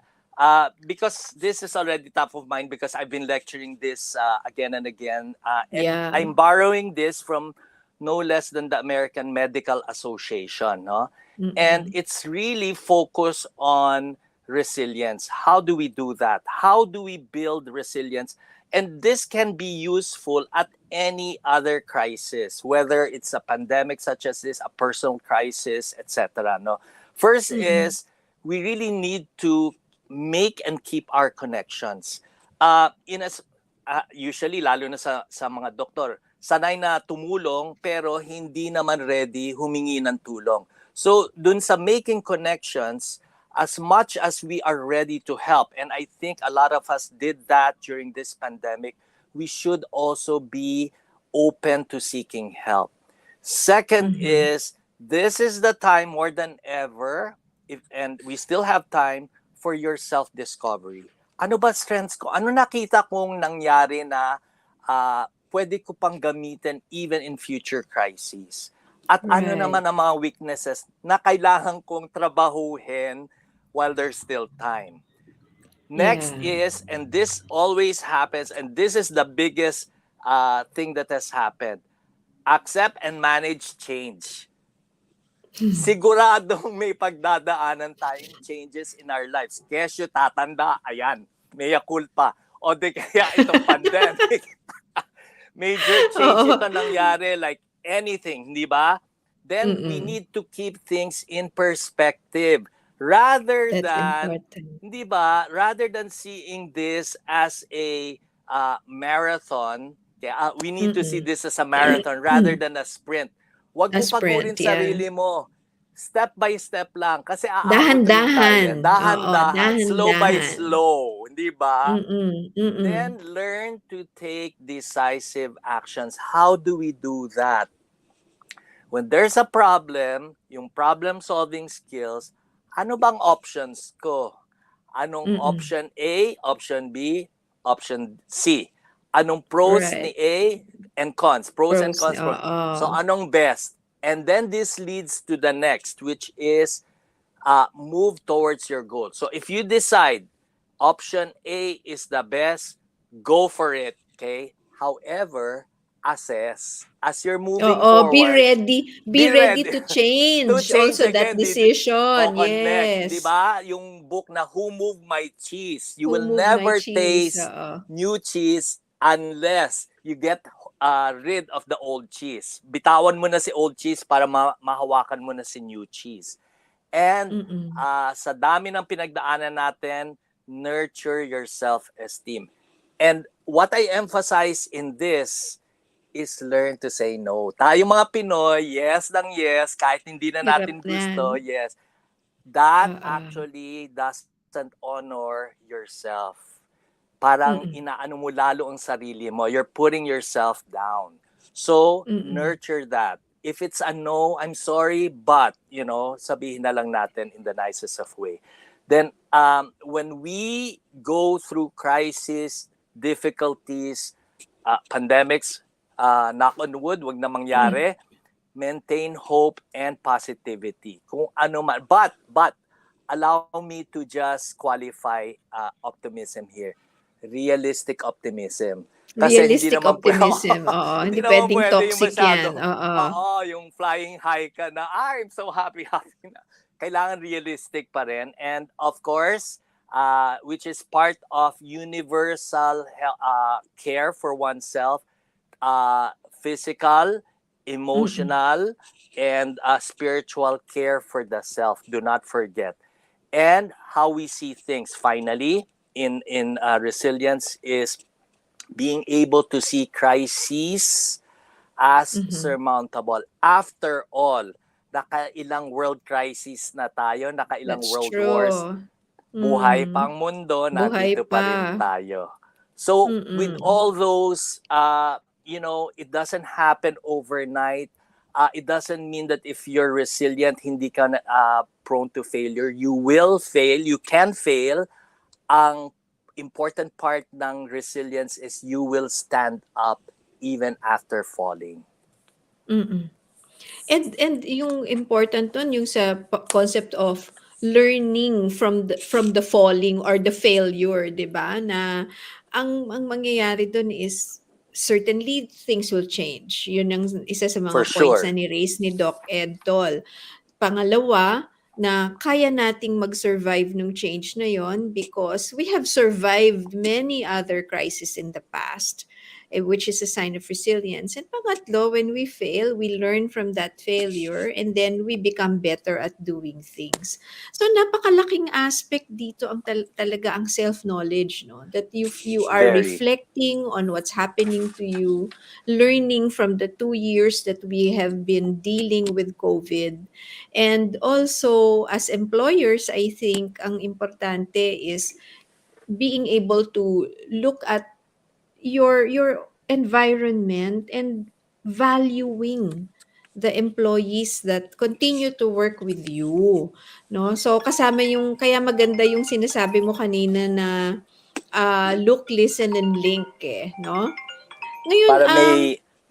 because this is already top of mind because I've been lecturing this again and again, and Yeah. I'm borrowing this from no less than the American Medical Association, no? And Mm-mm. it's really focused on resilience. How do we do that? How do we build resilience? And this can be useful at any other crisis, whether it's a pandemic such as this, a personal crisis, etc. No, first Mm-mm. is we really need to make and keep our connections. Usually, lalo na sa mga doktor, sanay na tumulong pero hindi naman ready humingi ng tulong. So, dun sa making connections, as much as we are ready to help, and I think a lot of us did that during this pandemic, we should also be open to seeking help. Second Mm-hmm. is, this is the time more than ever, and we still have time for your self-discovery. Ano ba strengths ko? Ano nakita kong nangyari na pwede ko pang gamitin even in future crises? At ano Right. naman ang mga weaknesses na kailangan kong trabahuhin while there's still time? Next Yeah. is, and this always happens, and this is the biggest thing that has happened, accept and manage change. Siguradong may pagdadaanan tayong changes in our lives. Kesyo tatanda, ayan, mea culpa. o di kaya itong pandemic. Major change ito Oo. nangyari, like anything, di ba? Then we Mm. need to keep things in perspective rather That's than, important. di ba, rather than seeing this as a marathon. Yeah, we need to see Mm. this as a marathon rather than a sprint. Huwag A mo pagurin sprint, yeah. sarili mo. Step by step lang. Kasi aabot rin tayo Dahan-dahan. yan. Oo, Dahan-dahan. Slow by dahan-dahan. slow. Hindi ba? Mm, mm. Then learn to take decisive actions. How do we do that? When there's a problem, yung problem-solving skills, ano bang options ko? Anong Mm. option A, option B, option C? Anong pros ni Right. A and cons? Pros and Pros, cons. So oo. anong best? And then this leads to the next, which is move towards your goal. So if you decide option A is the best, go for it. Okay. However, assess as you're moving Oo, forward. be Be ready ready to to change change also that again. decision. On next, di Yes. ba? Yung book na Who Moved My Cheese. You Who will moved my never cheese? taste Oo. new cheese unless you get rid of the old cheese. Bitawan mo na si old cheese para mahawakan mo na si new cheese. And Mm. sa dami ng pinagdaanan natin, nurture your self-esteem. And what I emphasize in this is learn to say no. Tayo mga Pinoy, yes lang yes, kahit hindi na Hirap natin nan. gusto, yes. That Oo. actually doesn't honor yourself. Parang Mm. inaano mo lalo ang sarili mo. You're putting yourself down. So, Mm. nurture that. If it's a no, I'm sorry, but, sabihin na lang natin in the nicest of way. Then, when we go through crisis, difficulties, pandemics, knock on wood, wag na Mm. mangyari, maintain hope and positivity. Kung ano man. But, allow me to just qualify optimism here. Realistic optimism. Kasi hindi Realistic naman pwede, optimism, oo. hindi Hindi naman puwedeng pwede yung toxic 'yan, masyado, oo. yung flying high ka na, I'm so happy, happy na. Kailangan realistic pa rin. And of course, which is part of universal care for oneself, physical, Mm. emotional, and spiritual care for the self. Do not forget. And how we see things finally in resilience is being able to see crises as Mhm. surmountable. After all, nakailang world crisis na tayo, nakailang That's world wars, true. buhay Mhm. pang mundo, Buhay nandito pa rin pa. tayo. So with Mm. all those, it doesn't happen overnight. It doesn't mean that if you're resilient, hindi ka prone to failure. You will fail. You can fail. Ang important part ng resilience is you will stand up even after falling. Mm. And yung important dun yung sa concept of learning from the falling or the failure, 'di ba? Na ang mangyayari dun is certainly things will change. Yun ang isa sa For mga points na sure. ni-raise ni Doc Ed Tol. Pangalawa, na kaya nating mag-survive nung change na yon because we have survived many other crises in the past, which is a sign of resilience. And pangatlo, when we fail, we learn from that failure and then we become better at doing things. So napakalaking aspect dito ang talaga ang self-knowledge, no? That you are Very. reflecting on what's happening to you, learning from the 2 years that we have been dealing with COVID. And also, as employers, I think ang importante is being able to look at your environment and valuing the employees that continue to work with you, no? So kasama yung kaya maganda yung sinasabi mo kanina na look, listen and link, no? Ngayon Para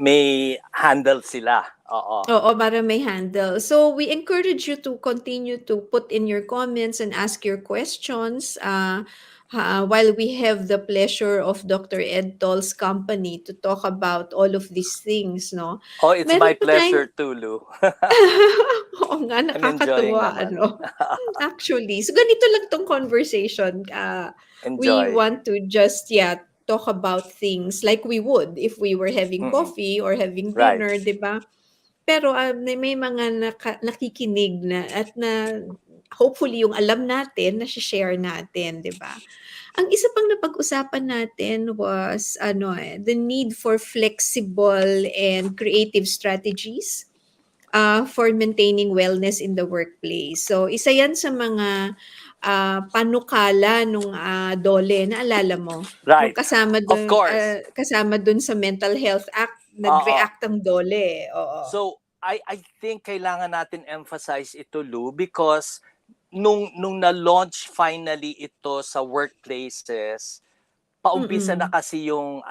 may handle sila. Oo. Oo, para may handle. So, we encourage you to continue to put in your comments and ask your questions while we have the pleasure of Dr. Ed Toll's company to talk about all of these things, no? Oh, it's my Meron pa pleasure tayong too, Lou. Oo nga, I'm enjoying nakakatuwa naman. ano. Actually, so ganito lang 'tong conversation, we Enjoy. want to just, yeah, talk about things like we would if we were having Mm-mm. coffee or having Right. dinner, 'di ba? Pero, may mga nakikinig na at na hopefully yung alam natin nashi-share natin, 'di ba? Ang isa pang napag-usapan natin was ano, the need for flexible and creative strategies for maintaining wellness in the workplace. So, isa yan sa mga panukala nung DOLE, naalala mo? Nung Right. Of course. kasama dun sa Mental Health Act, Oo. nag-react ang DOLE. Oo. So, I think kailangan natin emphasize ito, Lou, because nung na-launch finally ito sa workplaces, paumpisa na Mm. kasi yung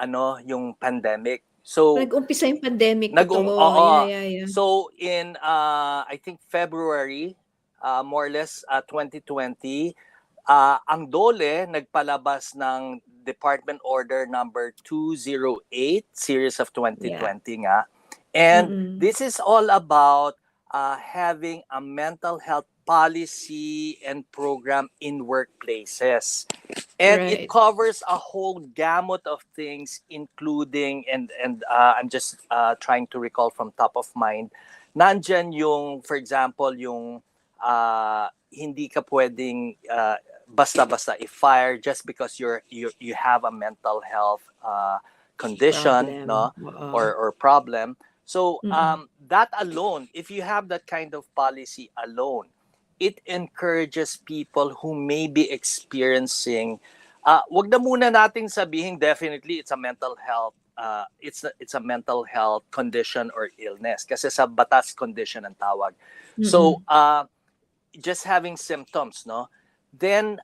yung pandemic. So, Nag-umpisa yung pandemic, totoo. oo. Yeah, yeah, yeah. So in I think February, more or less 2020, ang DOLE nagpalabas ng Department Order number 208 series of Yeah. 2020 nga. And Mm. this is all about having a mental health policy and program in workplaces. And it Right. covers a whole gamut of things, including and I'm just trying to recall from top of mind. Nandyan yung, for example, yung hindi ka pwedeng basta-basta i-fire just because you have a mental health condition, no, Problem. Oo. or problem. So Mm. that alone, if you have that kind of policy alone, it encourages people who may be experiencing wag na muna nating sabihin definitely it's a mental health it's a mental health condition or illness kasi sa batas condition ang tawag. So Mm. just having symptoms, no, then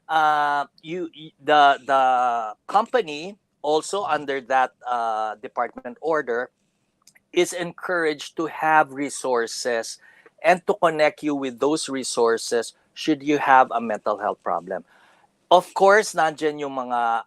the company also under that department order is encouraged to have resources and to connect you with those resources should you have a mental health problem. Of course, nandyan yung mga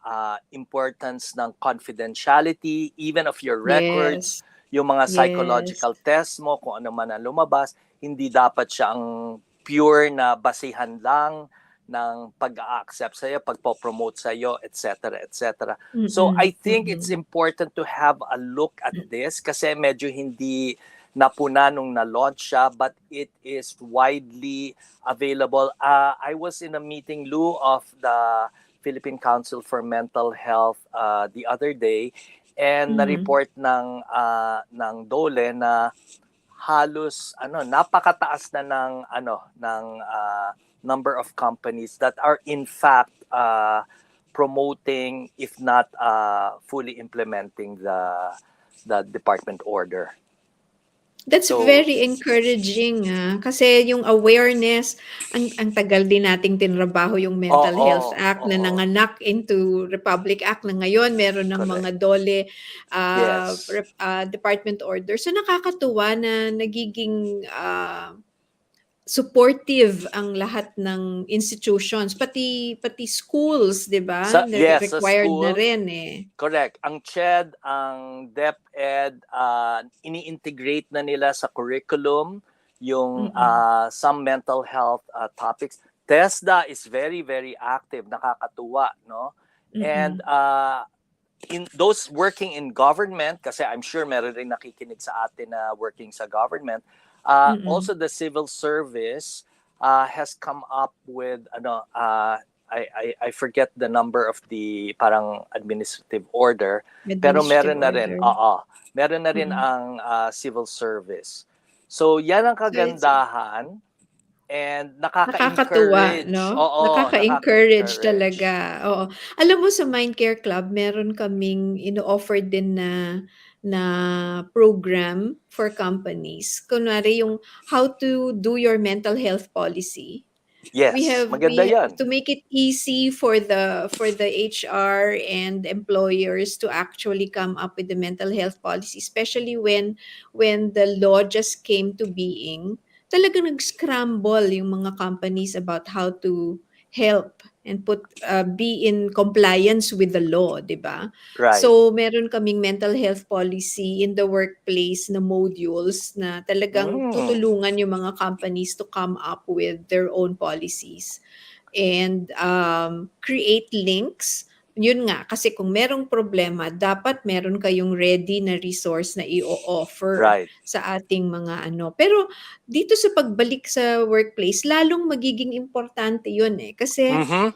importance ng confidentiality, even of your records, Yes. yung mga Yes. psychological test mo, kung ano man ang lumabas, hindi dapat siya ang pure na basihan lang ng pag-a-accept sa'yo, pagpo-promote sa'yo, etc., etc. So, I Mm. think it's Mm. important to have a look at this kasi medyo hindi napuna nung na-launch siya, but it is widely available. I was in a meeting, Lou, of the Philippine Council for Mental Health the other day, and Mhm. na-report ng DOLE na halos napakataas na ng number of companies that are in fact promoting, if not fully implementing the department order. That's So, very encouraging, kasi yung awareness, ang tagal din nating tinrabaho yung Mental oo, Health Act na oo, nanganak into Republic Act na ngayon meron ng correct. mga DOLE, Yes. department order. So nakakatuwa na nagiging, supportive ang lahat ng institutions, pati schools, 'di ba? Yes, sa Required na schools, rin, eh. correct. Ang CHED, ang DepEd, ini-integrate na nila sa curriculum yung Mm. some mental health topics. TESDA is very, very active, nakakatuwa, no? And Mm. in those working in government, kasi I'm sure meron rin nakikinig sa atin na working sa government, Mm. also the civil service has come up with I forget the number of the parang administrative order, pero Administrative meron na rin, order. meron na rin Mm. ang civil service. So yan ang So it's kagandahan and nakakatuwa, nakaka-encourage. 'no? Oo, Nakaka-encourage nakaka-encourage. talaga, oo. Alam mo sa Mindcare Club meron kaming ino-offer din na na program for companies. Kunwari yung how to do your mental health policy. Yes, maganda we have yan. to make it easy for the HR and employers to actually come up with the mental health policy, especially when the law just came to being. Talagang nag-scramble yung mga companies about how to help and be in compliance with the law, 'di ba? Right. So meron kaming mental health policy in the workplace na modules na talagang Mm, tutulungan yung mga companies to come up with their own policies and create links. Yun nga, kasi kung merong problema, dapat meron kayong ready na resource na i-offer right. sa ating mga ano. Pero dito sa pagbalik sa workplace, lalong magiging importante yun eh. Kasi Mm-hmm.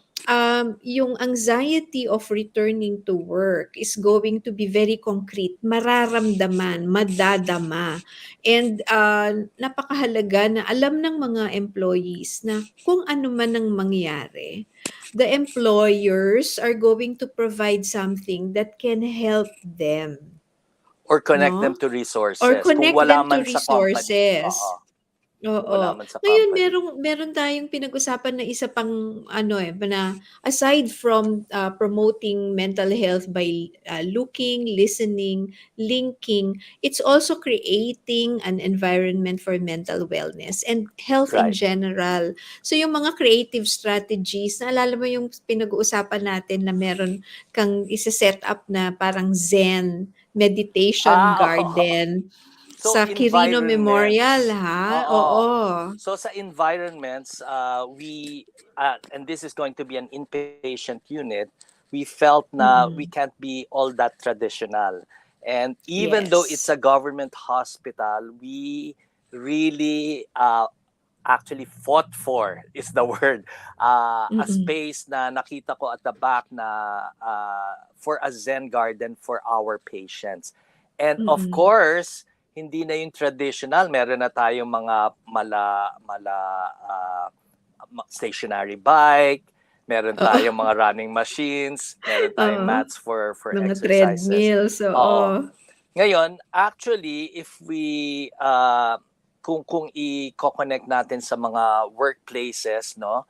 yung anxiety of returning to work is going to be very concrete, mararamdaman, madadama. And napakahalaga na alam ng mga employees na kung ano man ang mangyari, the employers are going to provide something that can help them, Or connect them no? to Or resources. Kung connect wala them to man sa company. Oo. resources. Kung wala Oo. man sa Ngayon company. meron tayong pinag-usapan na isa pang ano, eh, na aside from, promoting mental health by, looking, listening, linking, it's also creating an environment for mental wellness and health in Right. general. So yung mga creative strategies, naalala mo yung pinag-uusapan natin na meron kang ise-set up na parang Zen meditation Oo. garden So, sa Quirino Memorial, environments. ha? Oo. Oo. So, sa environments, and this is going to be an inpatient unit, we felt na we Mm. can't be all that traditional. And even though it's Yes. a government hospital, we really actually fought for is the word a Mm. space na nakita ko at the back na for a Zen garden for our patients. And of Mm. course, hindi na yung traditional. Meron na tayong mga mala uh, stationary bike, meron Oo. tayong mga running machines, meron tayong Oo. mats for Mga exercises. treadmills, Oo. oo. Ngayon, actually, if we kung i-connect natin sa mga workplaces, no,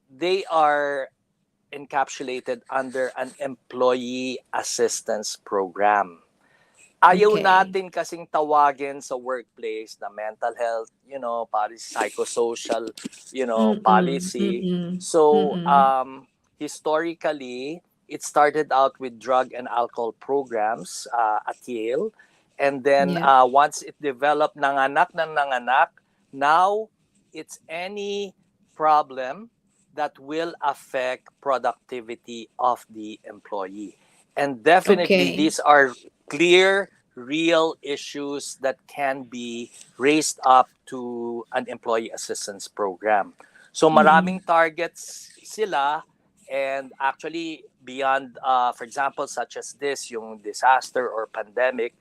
they are encapsulated under an employee assistance program. Ayaw Okay. natin kasing tawagin sa workplace na mental health, policy, psychosocial, Mm. policy. Mm. So, Mm. historically, it started out with drug and alcohol programs at Yale. And then Yep. once it developed, nanganak, now it's any problem that will affect productivity of the employee. And definitely, Okay. these are clear, real issues that can be raised up to an employee assistance program. So Mm. maraming targets sila, and actually beyond, for example, such as this, yung disaster or pandemic,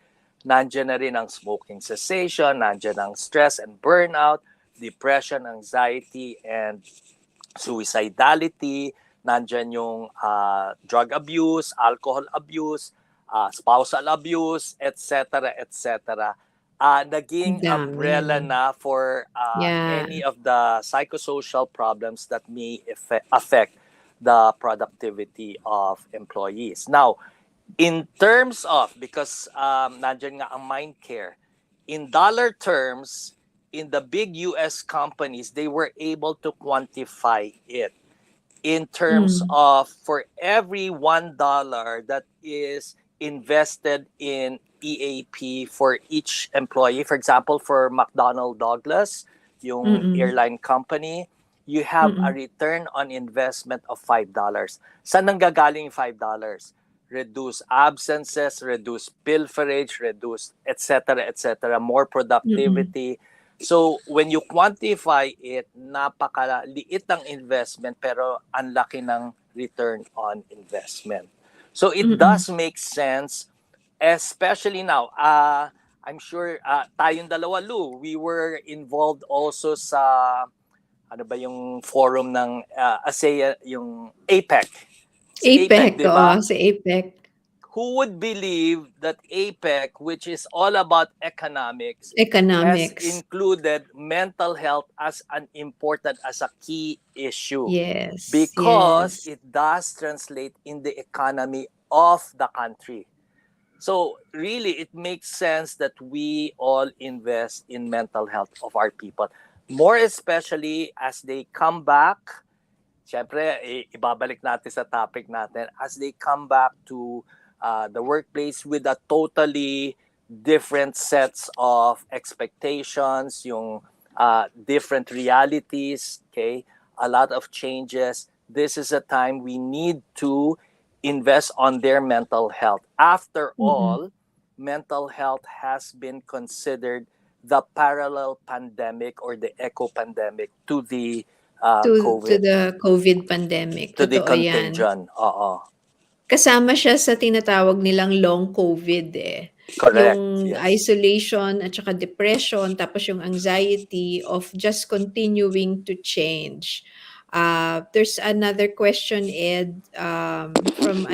nandiyan na rin ang smoking cessation, nandiyan ang stress and burnout, depression, anxiety, and suicidality, nandyan yung drug abuse, alcohol abuse, spousal abuse, etc., etc. Ang Naging dami. umbrella na for Yeah. any of the psychosocial problems that may affect the productivity of employees. Now, in terms of, because nandyan nga ang mind care, in dollar terms, in the big US companies, they were able to quantify it in terms Mm. of for every $1 that is invested in EAP for each employee. For example, for McDonnell Douglas, yung Mm. airline company, you have a Mm. return on investment of $5. Saan nanggagaling yung $5? Reduce absences, reduce pilferage, reduce etc., more Mm. productivity. So when you quantify it, napakaliit ng investment pero ang laki ng return on investment. So it Mm. does make sense, especially now. I'm sure tayong dalawa, Lou, we were involved also sa ano ba yung forum ng ASEA, yung APEC. Si APEC, APEC, di oo, ba? si APEC. Who would believe that APEC, which is all about economics, has Economics. included mental health as an important, as a key issue? Yes, Because yes. it does translate in the economy of the country. So really, it makes sense that we all invest in mental health of our people. More especially as they come back, syempre, ibabalik natin sa topic natin, as they come back to the workplace with a totally different sets of expectations, yung different realities, okay? A lot of changes. This is a time we need to invest on their mental health. After Mm-mm. all, mental health has been considered the parallel pandemic or the echo pandemic to the To COVID, the COVID pandemic, to the totoo 'yan. contagion. Oo. Kasama siya sa tinatawag nilang long COVID, eh. Correct. Yung Yes. isolation at saka depression, tapos yung anxiety of just continuing to change. There's another question, Ed, from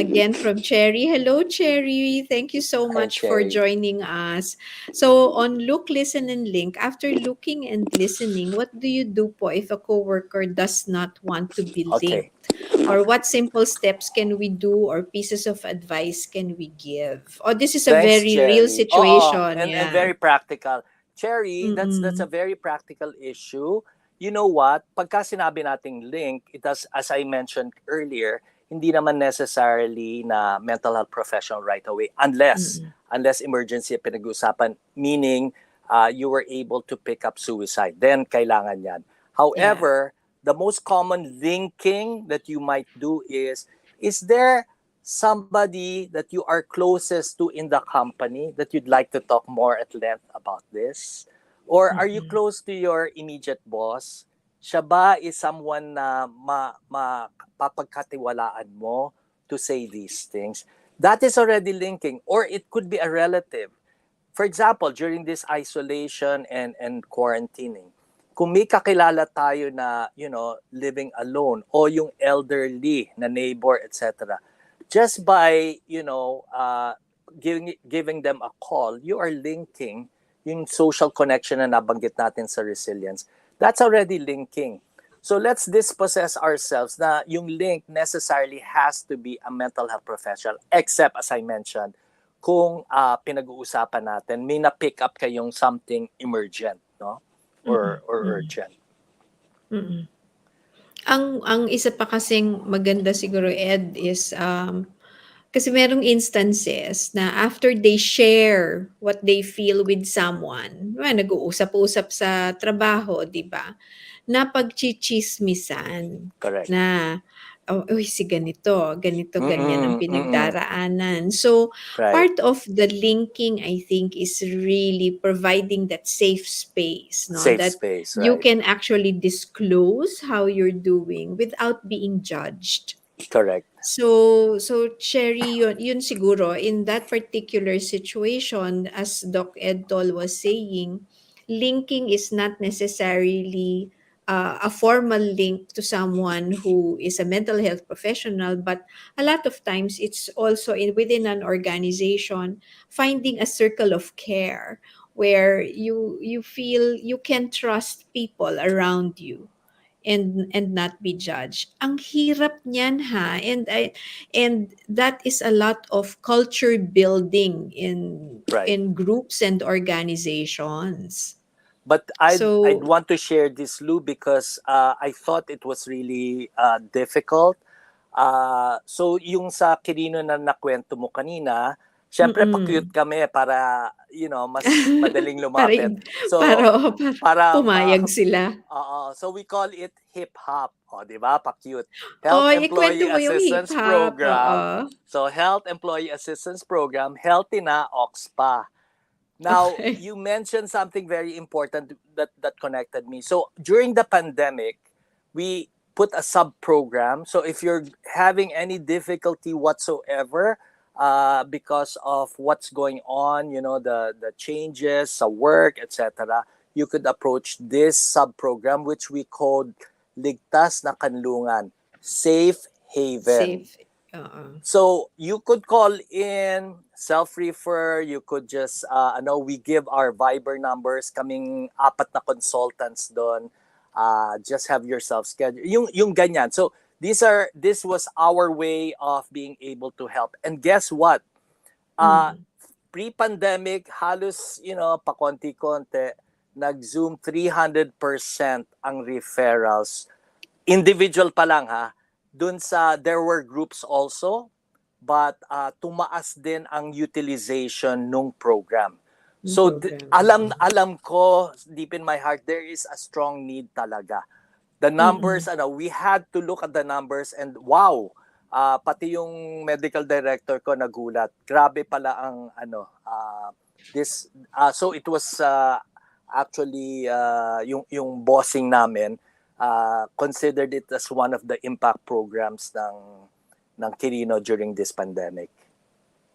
Cherry. Hello, Cherry. Thank you so Hi, much for Cherry. joining us. So on Look, Listen, and Link, after looking and listening, what do you do po if a coworker does not want to be Okay. linked? Or what simple steps can we do or pieces of advice can we give? Oh, this is a Thanks, very real Cherry. Oo, situation. and Yeah. very practical. Cherry, that's a Mm-mm. very practical issue. You know what? Pagka sinabi nating link, it does, as I mentioned earlier, hindi naman necessarily na mental health professional right away Mm-mm. unless emergency pinag-uusapan, meaning you were able to pick up suicide. Then kailangan 'yan. Yeah. However, the most common linking that you might do is there somebody that you are closest to in the company that you'd like to talk more at length about this? Or are you Mm-mm. close to your immediate boss? Siya ba is someone na mapapagkatiwalaan mo to say these things? That is already linking. Or it could be a relative. For example, during this isolation and quarantining, kung may kakilala tayo na, living alone o yung elderly na neighbor, etc., just by, giving them a call, you are linking yung social connection na nabanggit natin sa resilience. That's already linking. So let's dispossess ourselves na yung link necessarily has to be a mental health professional, except, as I mentioned, kung pinag-uusapan natin, may na-pick up kayong something emergent, no? Mm-mm. Or Mm-mm. urgent. Mm-mm. Ang isa pa kasing maganda siguro, Ed, is kasi merong instances na after they share what they feel with someone, nag-uusap-usap sa trabaho, 'di ba? Na pagchitsismisan Correct. na, "Oh, uy, si ganito, ganito, ganyan ang Mm-mm, mm-mm. pinagdaraanan." So, Right. part of the linking, I think, is really providing that safe space, no? Safe That space, you right. can actually disclose how you're doing without being judged. Correct. So Cherry, yun siguro in that particular situation, as Doc Ed Tol was saying, linking is not necessarily a formal link to someone who is a mental health professional, but a lot of times it's also within an organization, finding a circle of care where you feel you can trust people around you and not be judged. Ang hirap niyan, ha, and that is a lot of culture building Right. in groups and organizations. But I'd So, want to share this, Lou, because I thought it was really difficult. So yung sa Kirino na nakwento mo kanina, syempre pa-cute mm. kami para, mas madaling Para lumapit. So, para oo, para para pumayag sila. so we call it hip hop, o di ba? Pa-cute. Health Oy, ikwento Employee mo yung Assistance hip-hop, oo. Program. So Health Employee Assistance Program, healthy na OXPA. Now, Okay. you mentioned something very important that connected me. So during the pandemic, we put a sub program. So if you're having any difficulty whatsoever because of what's going on, the changes, sa work, etc., you could approach this sub program, which we called Ligtas na Kanlungan, Safe Haven. Safe. Oo. So you could call in, self-refer, you could just, we give our Viber numbers, kaming apat na consultants doon. Just have yourself schedule. Yung ganyan. So this was our way of being able to help. And guess what? Uh, Mm. Pre-pandemic, halos, pakonti-konti, nag-zoom 300% ang referrals. Individual pa lang ha. There were groups also, but tumaas din ang utilization nung program. Yung So program. Oo. alam ko deep in my heart there is a strong need talaga. The numbers, Mm. we had to look at the numbers, and wow, pati yung medical director ko nagulat. Grabe pala ang this so it was actually yung bossing namin considered it as one of the impact programs ng Quirino during this pandemic.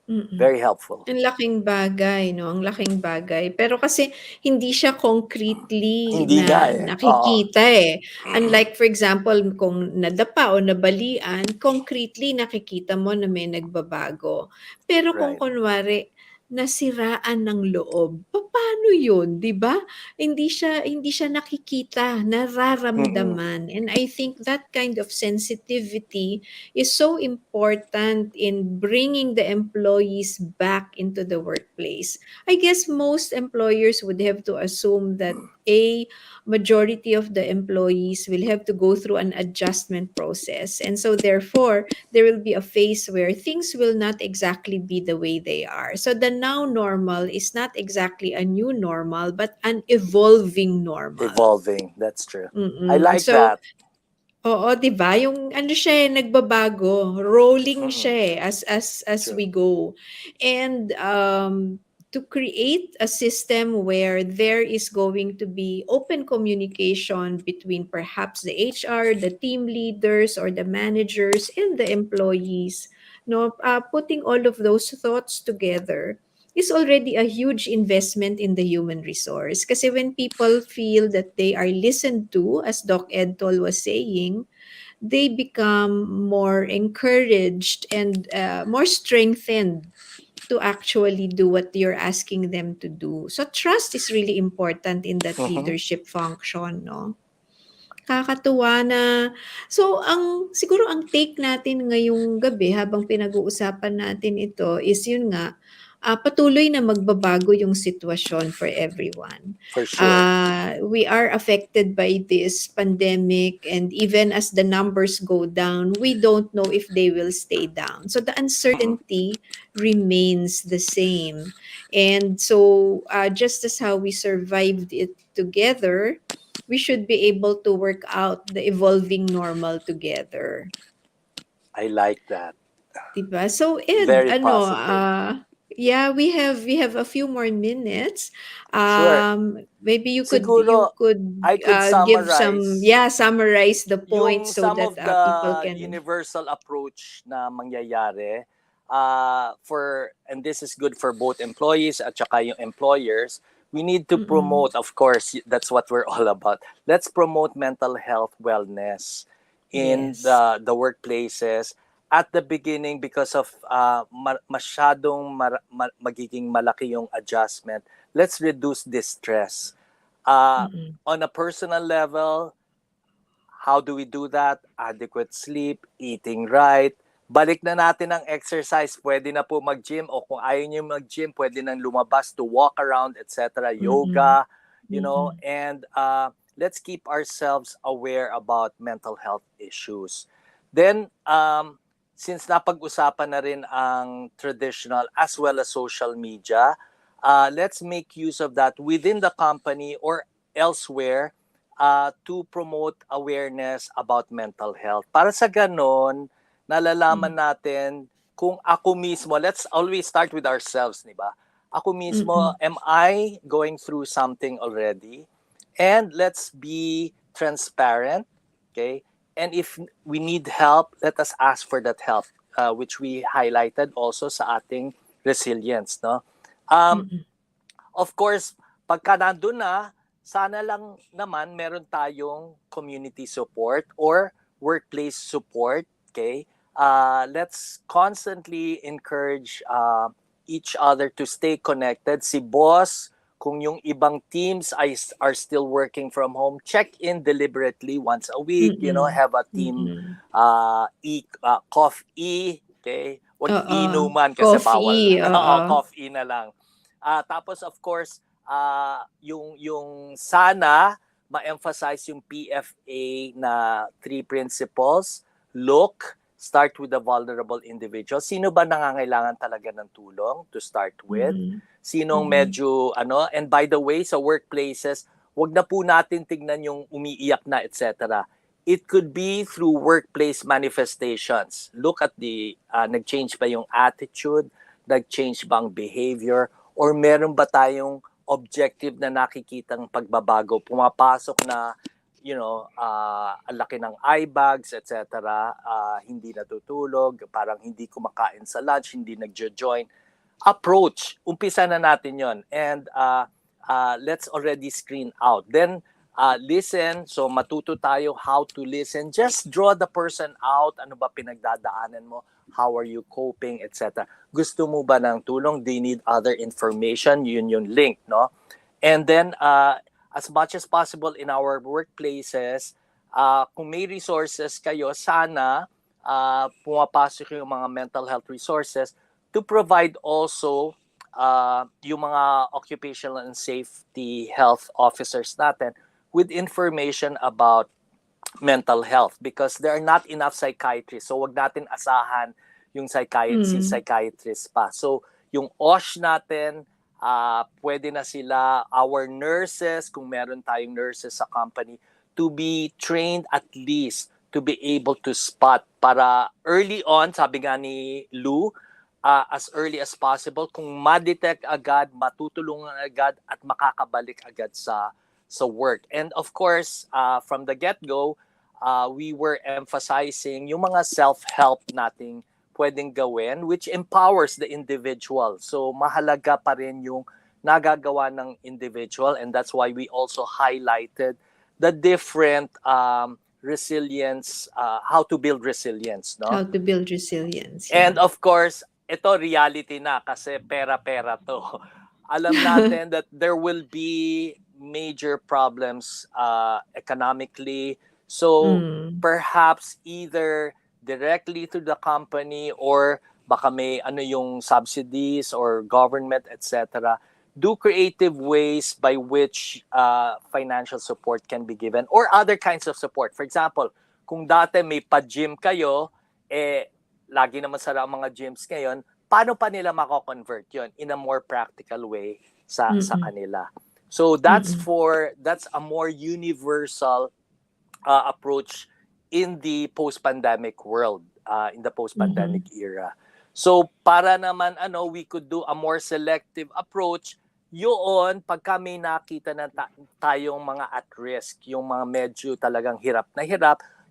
Mm. Very helpful. Ang laking bagay 'no, ang laking bagay. Pero kasi hindi siya concretely Hindi nga na eh. Oo. nakikita, eh. Unlike for example kung nadapa o nabalian, concretely nakikita mo na may nagbabago. Pero kung Right. kunwari nasiraan ng loob, papaano yun, 'di ba? Hindi siya nakikita, Mm-mm. nararamdaman. And I think that kind of sensitivity is so important in bringing the employees back into the workplace. I guess most employers would have to assume that a majority of the employees will have to go through an adjustment process. And so therefore, there will be a phase where things will not exactly be the way they are. So the now normal is not exactly a new normal, but an evolving normal. Evolving. That's true. I Mm-mm. like So that. oo, 'di ba? Yung ano siya, nagbabago, rolling Mm-mm. siya as True. we go. And to create a system where there is going to be open communication between perhaps the HR, the team leaders, or the managers and the employees, no, putting all of those thoughts together is already a huge investment in the human resource. Kasi when people feel that they are listened to, as Doc Edtol was saying, they become more encouraged and more strengthened to actually do what you're asking them to do. So trust is really important in that Mm-hmm. leadership function, no? Kakatuwa na so siguro ang take natin ngayong gabi habang pinag-uusapan natin ito is yun nga, patuloy na magbabago yung sitwasyon for everyone. For sure. We are affected by this pandemic, and even as the numbers go down, we don't know if they will stay down. So the Mm-mm. uncertainty remains the same. And so just as how we survived it together, we should be able to work out the evolving normal together. I like that. 'Di ba? So Ed, Very positive. yeah, we have a few more minutes. Sure. Maybe you Siguro, could I could give some, summarize yeah, summarize the points yung so some that of the people can. universal approach na mangyayari and this is good for both employees at saka yung employers. We need to Mm-mm, promote, of course, that's what we're all about. Let's promote mental health wellness in yes. the workplaces at the beginning, because of masyadong magiging malaki yung adjustment. Let's reduce this stress. Mm-mm, On a personal level, how do we do that? Adequate sleep, eating right. Balik na natin ang exercise. Pwede na po mag-gym, o kung ayaw nyo mag-gym, pwede nang lumabas to walk around, etc. mm-mm, Yoga, mm-mm, and let's keep ourselves aware about mental health issues. Then, since napag-usapan na rin ang traditional as well as social media, let's make use of that within the company or elsewhere to promote awareness about mental health. Para sa ganon, nalalaman natin kung ako mismo, let's always start with ourselves, di ba? Ako mismo, mm-mm, am I going through something already? And let's be transparent, okay? And if we need help, let us ask for that help, which we highlighted also sa ating resilience, no? Um, mm-mm, of course, pagka nandun na, sana lang naman meron tayong community support or workplace support, okay? let's constantly encourage each other to stay connected. Si boss, kung yung ibang teams are still working from home, check in deliberately once a week. Mm. Have a team Mm. coffee. Okay? Wag Oo. inuman kasi bawal Coffee, na. oo. Coffee na lang. Tapos of course, yung sana ma-emphasize yung PFA na three principles. Look, start with the vulnerable individual. Sino ba nangangailangan talaga ng tulong to start with? Mm. Sinong Mm. medyo and by the way, sa workplaces, wag na po natin tignan yung umiiyak na, etc. It could be through workplace manifestations. Look at the nag-change ba yung attitude, nag-change ba ang behavior, or meron ba tayong objective na nakikitang pagbabago? Pumapasok na ang laki ng eye bags, etc. Hindi natutulog, parang hindi kumakain sa lunch, hindi nagjo-join. Approach, umpisa na natin yon. And let's already screen out. Then, listen. So, matuto tayo how to listen. Just draw the person out. Ano ba pinagdadaanan mo? How are you coping, etc. Gusto mo ba ng tulong? Do you need other information? Yun yung link, no? And then, as much as possible in our workplaces, kung may resources kayo, sana pumapasok yung mga mental health resources to provide also yung mga occupational and safety health officers natin with information about mental health because there are not enough psychiatrists. So wag natin asahan yung psychiatrist pa. So yung OSH natin, pwede na sila, our nurses, kung meron tayong nurses sa company, to be trained at least to be able to spot para early on, sabi nga ni Lou, as early as possible, kung ma-detect agad, matutulungan agad at makakabalik agad sa work. And of course, from the get-go, we were emphasizing yung mga self-help nating pwedeng gawin which empowers the individual. So mahalaga pa rin yung nagagawa ng individual and that's why we also highlighted the different resilience, how to build resilience. No? How to build resilience. And Yeah. of course, ito reality na kasi pera-pera to. Alam natin that there will be major problems economically. So perhaps either directly to the company or baka may yung subsidies or government, etc. Do creative ways by which financial support can be given or other kinds of support. For example, kung dati may pa-gym kayo, lagi naman sara ang mga gyms ngayon, paano pa nila mako-convert yon in a more practical way sa kanila. So that's a more universal approach in the post-pandemic world, in the post-pandemic era. So para naman we could do a more selective approach yun pagka may nakita na tayong mga at risk, yung mga medyo talagang hirap,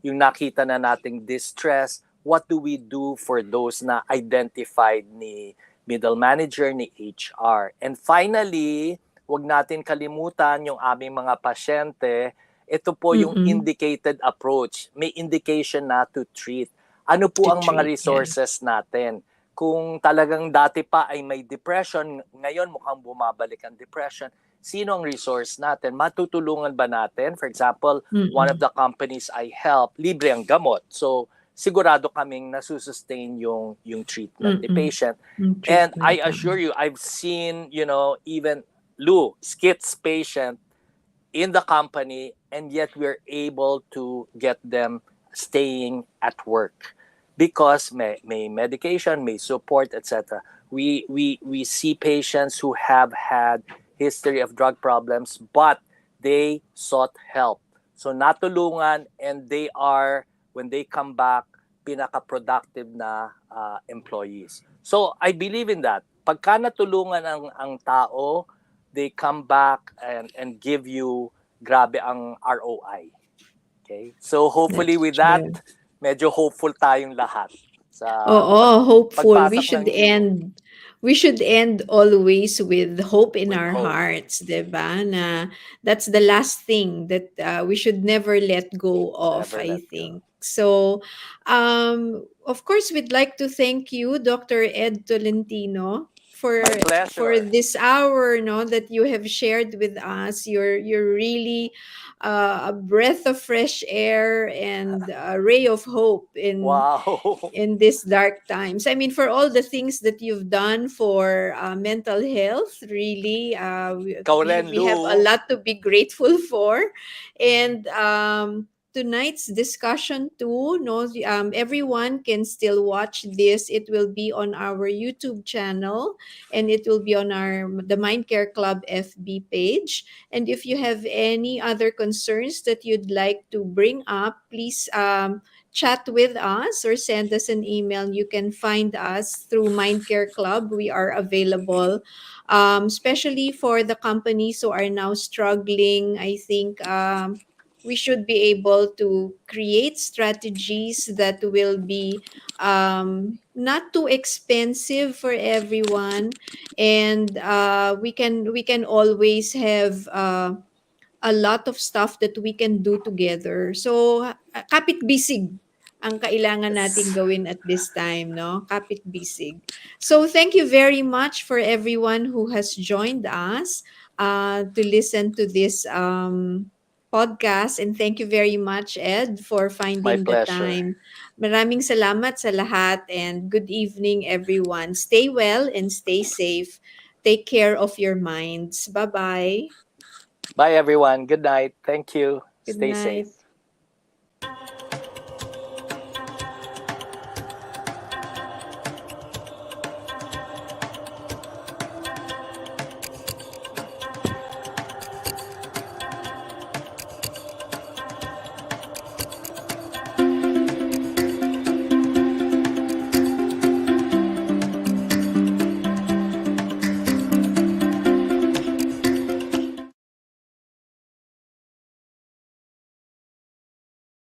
yung nakita na nating distress, what do we do for those na identified ni middle manager, ni HR? And finally, wag natin kalimutan yung aming mga pasyente. Ito po yung indicated approach. May indication na to treat. Ano po ang mga resources natin? Kung talagang dati pa ay may depression, ngayon mukhang bumabalik ang depression, sino ang resource natin? Matutulungan ba natin? For example, one of the companies I help, libre ang gamot. So, sigurado kaming nasusustain yung treatment ni patient. And I assure you, I've seen, even Lou, skits patient in the company, and yet we're able to get them staying at work because may medication, may support, etc. We see patients who have had history of drug problems, but they sought help. So natulungan, and they are, when they come back, pinaka-productive na employees. So I believe in that. Pagka natulungan ang tao, they come back and give you grabe ang ROI. Okay? So hopefully with that, medyo hopeful tayong lahat sa hopeful. pagpasok ng We should end always with hope in with our hope. hearts, 'di ba? Na that's the last thing that we should never let go of, Never I let go. think. So, of course, we'd like to thank you, Dr. Ed Tolentino, My for pleasure. this hour, no, that you have shared with us. You're really a breath of fresh air and a ray of hope Wow. in these dark times. I mean, for all the things that you've done for mental health, really, Kauren we have a Lu. lot to be grateful for. And tonight's discussion too, no, everyone can still watch this. It will be on our YouTube channel, and it will be on the Mind Care Club FB page. And if you have any other concerns that you'd like to bring up, please chat with us or send us an email. You can find us through Mind Care Club. We are available, especially for the companies who are now struggling. I think we should be able to create strategies that will be not too expensive for everyone, and we can always have a lot of stuff that we can do together. So, kapit bisig ang kailangan nating Yes. gawin at this time, no? Kapit bisig. So, thank you very much for everyone who has joined us to listen to this podcast. And thank you very much, Ed, for My finding the pleasure. time. Maraming salamat sa lahat and good evening, everyone. Stay well and stay safe. Take care of your minds. Bye-bye. Bye, everyone. Good night. Thank you. Good Stay safe. night.